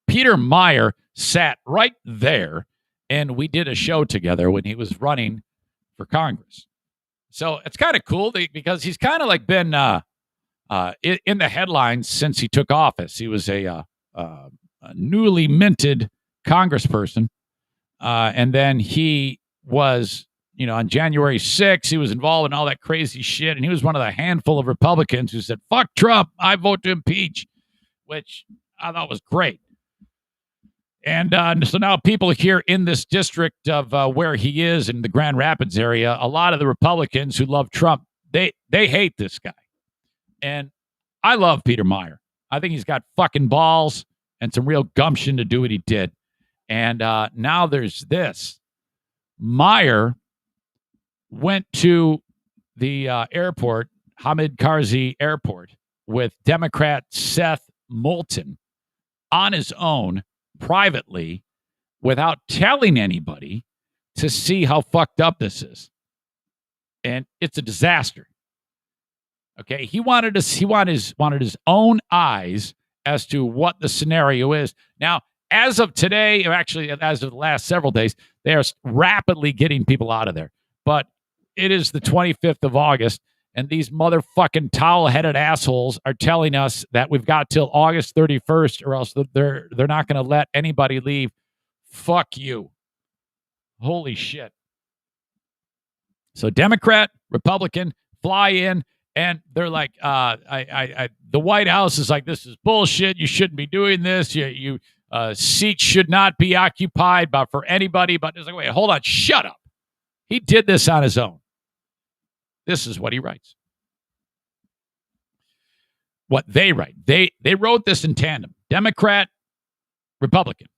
Peter Meyer sat right there, and we did a show together when he was running for Congress. So it's kind of cool because he's kind of like been in the headlines since he took office. He was a newly minted congressperson, and then he was, on January 6th, he was involved in all that crazy shit, and he was one of the handful of Republicans who said, fuck Trump, I vote to impeach, which I thought was great. And so now people here in this district of where he is in the Grand Rapids area, a lot of the Republicans who love Trump, they hate this guy. And I love Peter Meyer. I think he's got fucking balls and some real gumption to do what he did. And now there's this. Meyer went to the airport, Hamid Karzai Airport, with Democrat Seth Moulton on his own, privately, without telling anybody, to see how fucked up this is. And it's a disaster. Okay, he wanted his own eyes as to what the scenario is. Now, as of today, or actually as of the last several days, they are rapidly getting people out of there. But it is the 25th of August, and these motherfucking towel-headed assholes are telling us that we've got till August 31st, or else they're not going to let anybody leave. Fuck you. Holy shit. So Democrat, Republican, fly in, and they're like, the White House is like, this is bullshit. You shouldn't be doing this. You seats should not be occupied for anybody. But it's like, wait, hold on, shut up. He did this on his own. This is what he writes. What they write. They wrote this in tandem. Democrat, Republican.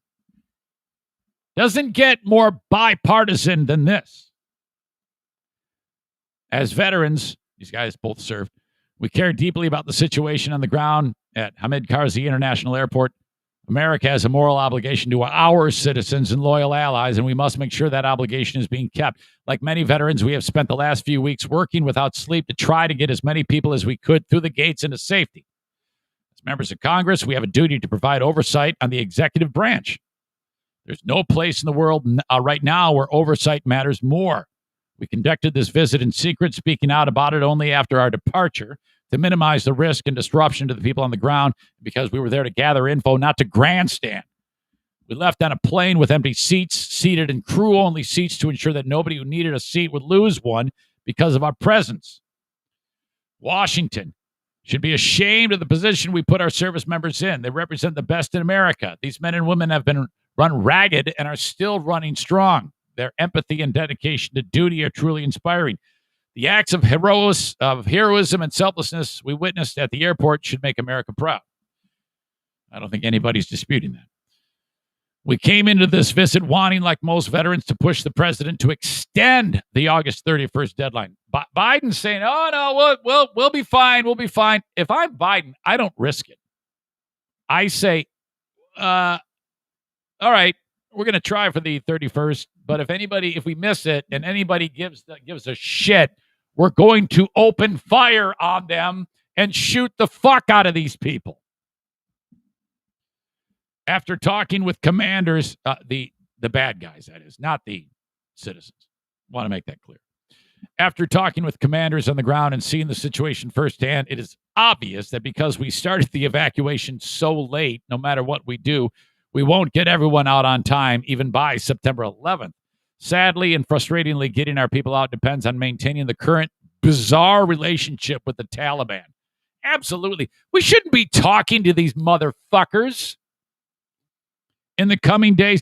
Doesn't get more bipartisan than this. As veterans, these guys both served, we care deeply about the situation on the ground at Hamid Karzai International Airport. America has a moral obligation to our citizens and loyal allies, and we must make sure that obligation is being kept. Like many veterans, we have spent the last few weeks working without sleep to try to get as many people as we could through the gates into safety. As members of Congress, we have a duty to provide oversight on the executive branch. There's no place in the world right now where oversight matters more. We conducted this visit in secret, speaking out about it only after our departure, to minimize the risk and disruption to the people on the ground, because we were there to gather info, not to grandstand. We left on a plane with empty seats, seated in crew-only seats, to ensure that nobody who needed a seat would lose one because of our presence. Washington should be ashamed of the position we put our service members in. They represent the best in America. These men and women have been run ragged and are still running strong. Their empathy and dedication to duty are truly inspiring. The acts of heroism and selflessness we witnessed at the airport should make America proud. I don't think anybody's disputing that. We came into this visit wanting, like most veterans, to push the president to extend the August 31st deadline. Biden's saying, oh, no, we'll be fine. We'll be fine. If I'm Biden, I don't risk it. I say, all right, we're going to try for the 31st. But if we miss it and anybody gives a shit, we're going to open fire on them and shoot the fuck out of these people. After talking with commanders, the bad guys, that is, not the citizens. I want to make that clear. After talking with commanders on the ground and seeing the situation firsthand, it is obvious that because we started the evacuation so late, no matter what we do, we won't get everyone out on time, even by September 11th. Sadly and frustratingly, getting our people out depends on maintaining the current bizarre relationship with the Taliban. Absolutely. We shouldn't be talking to these motherfuckers. In the coming days,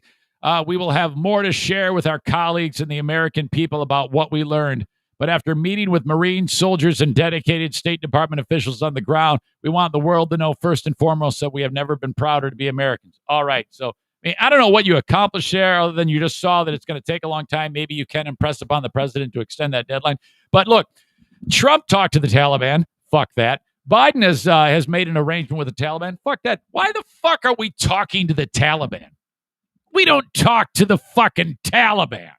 we will have more to share with our colleagues and the American people about what we learned. But after meeting with Marine soldiers and dedicated State Department officials on the ground, we want the world to know first and foremost that we have never been prouder to be Americans. All right, so I mean, I don't know what you accomplished there other than you just saw that it's going to take a long time. Maybe you can impress upon the president to extend that deadline. But look, Trump talked to the Taliban. Fuck that. Biden has made an arrangement with the Taliban. Fuck that. Why the fuck are we talking to the Taliban? We don't talk to the fucking Taliban.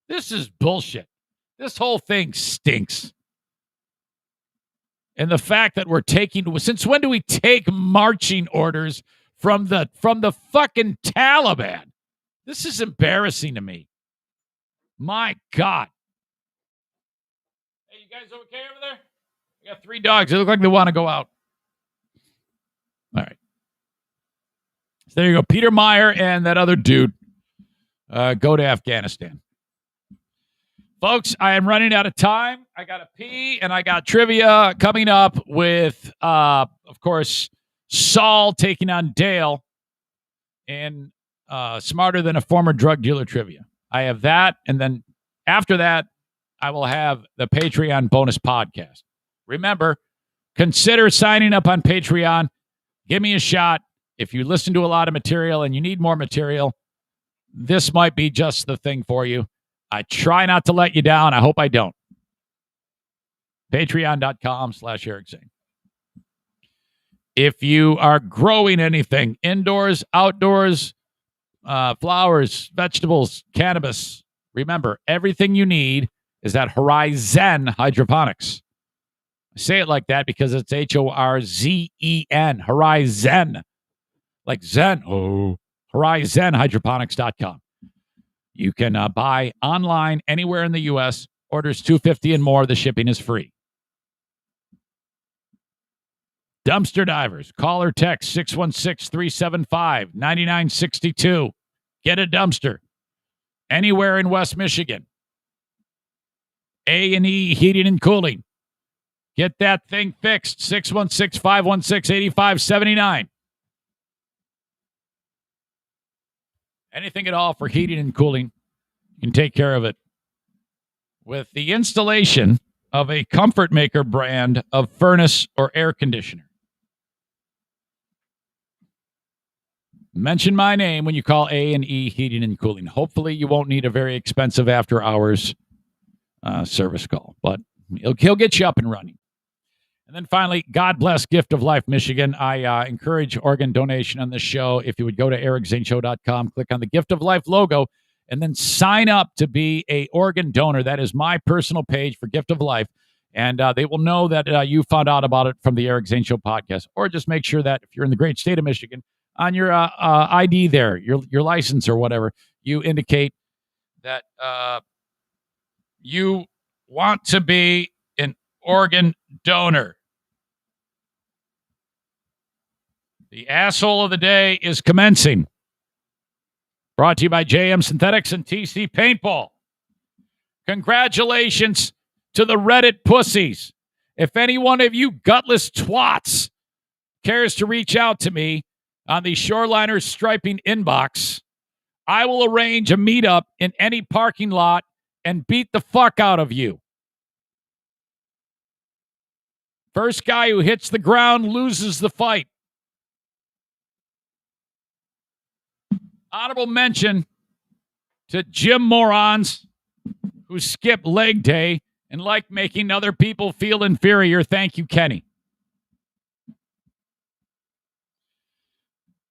This is bullshit. This whole thing stinks. And the fact that we're taking, since when do we take marching orders from the fucking Taliban? This is embarrassing to me. My God. Hey, you guys okay over there? I got 3 dogs. They look like they want to go out. All right. So there you go. Peter Meyer and that other dude go to Afghanistan. Folks, I am running out of time. I got to pee, and I got trivia coming up with, of course, Saul taking on Dale and Smarter Than a Former Drug Dealer trivia. I have that, and then after that, I will have the Patreon bonus podcast. Remember, consider signing up on Patreon. Give me a shot. If you listen to a lot of material and you need more material, this might be just the thing for you. I try not to let you down. I hope I don't. Patreon.com/Eric Zane. If you are growing anything, indoors, outdoors, flowers, vegetables, cannabis, remember, everything you need is at Horizon Hydroponics. I say it like that because it's Horzen. Horizon. Like Zen. Oh, HorizonHydroponics.com. You can buy online anywhere in the U.S. Orders $250 and more. The shipping is free. Dumpster divers. Call or text 616-375-9962. Get a dumpster. Anywhere in West Michigan. A&E Heating and Cooling. Get that thing fixed. 616-516-8579. Anything at all for heating and cooling, you can take care of it with the installation of a Comfort Maker brand of furnace or air conditioner. Mention my name when you call A&E Heating and Cooling. Hopefully you won't need a very expensive after-hours service call, but he'll get you up and running. And then finally, God bless Gift of Life, Michigan. I encourage organ donation on this show. If you would go to ericzaneshow.com, click on the Gift of Life logo, and then sign up to be a organ donor. That is my personal page for Gift of Life. And they will know that you found out about it from the Eric Zane Show podcast. Or just make sure that if you're in the great state of Michigan, on your ID there, your license or whatever, you indicate that you want to be an organ donor. The asshole of the day is commencing. Brought to you by JM Synthetics and TC Paintball. Congratulations to the Reddit pussies. If any one of you gutless twats cares to reach out to me on the Shoreliner Striping inbox, I will arrange a meetup in any parking lot and beat the fuck out of you. First guy who hits the ground loses the fight. Honorable mention to gym morons who skip leg day and like making other people feel inferior. Thank you, Kenny.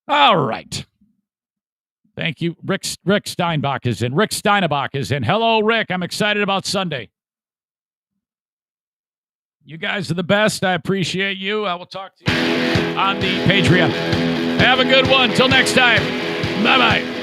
All right. Thank you. Rick Steinbach is in. Rick Steinbach is in. Hello, Rick. I'm excited about Sunday. You guys are the best. I appreciate you. I will talk to you on the Patreon. Have a good one. Till next time. Bye-bye.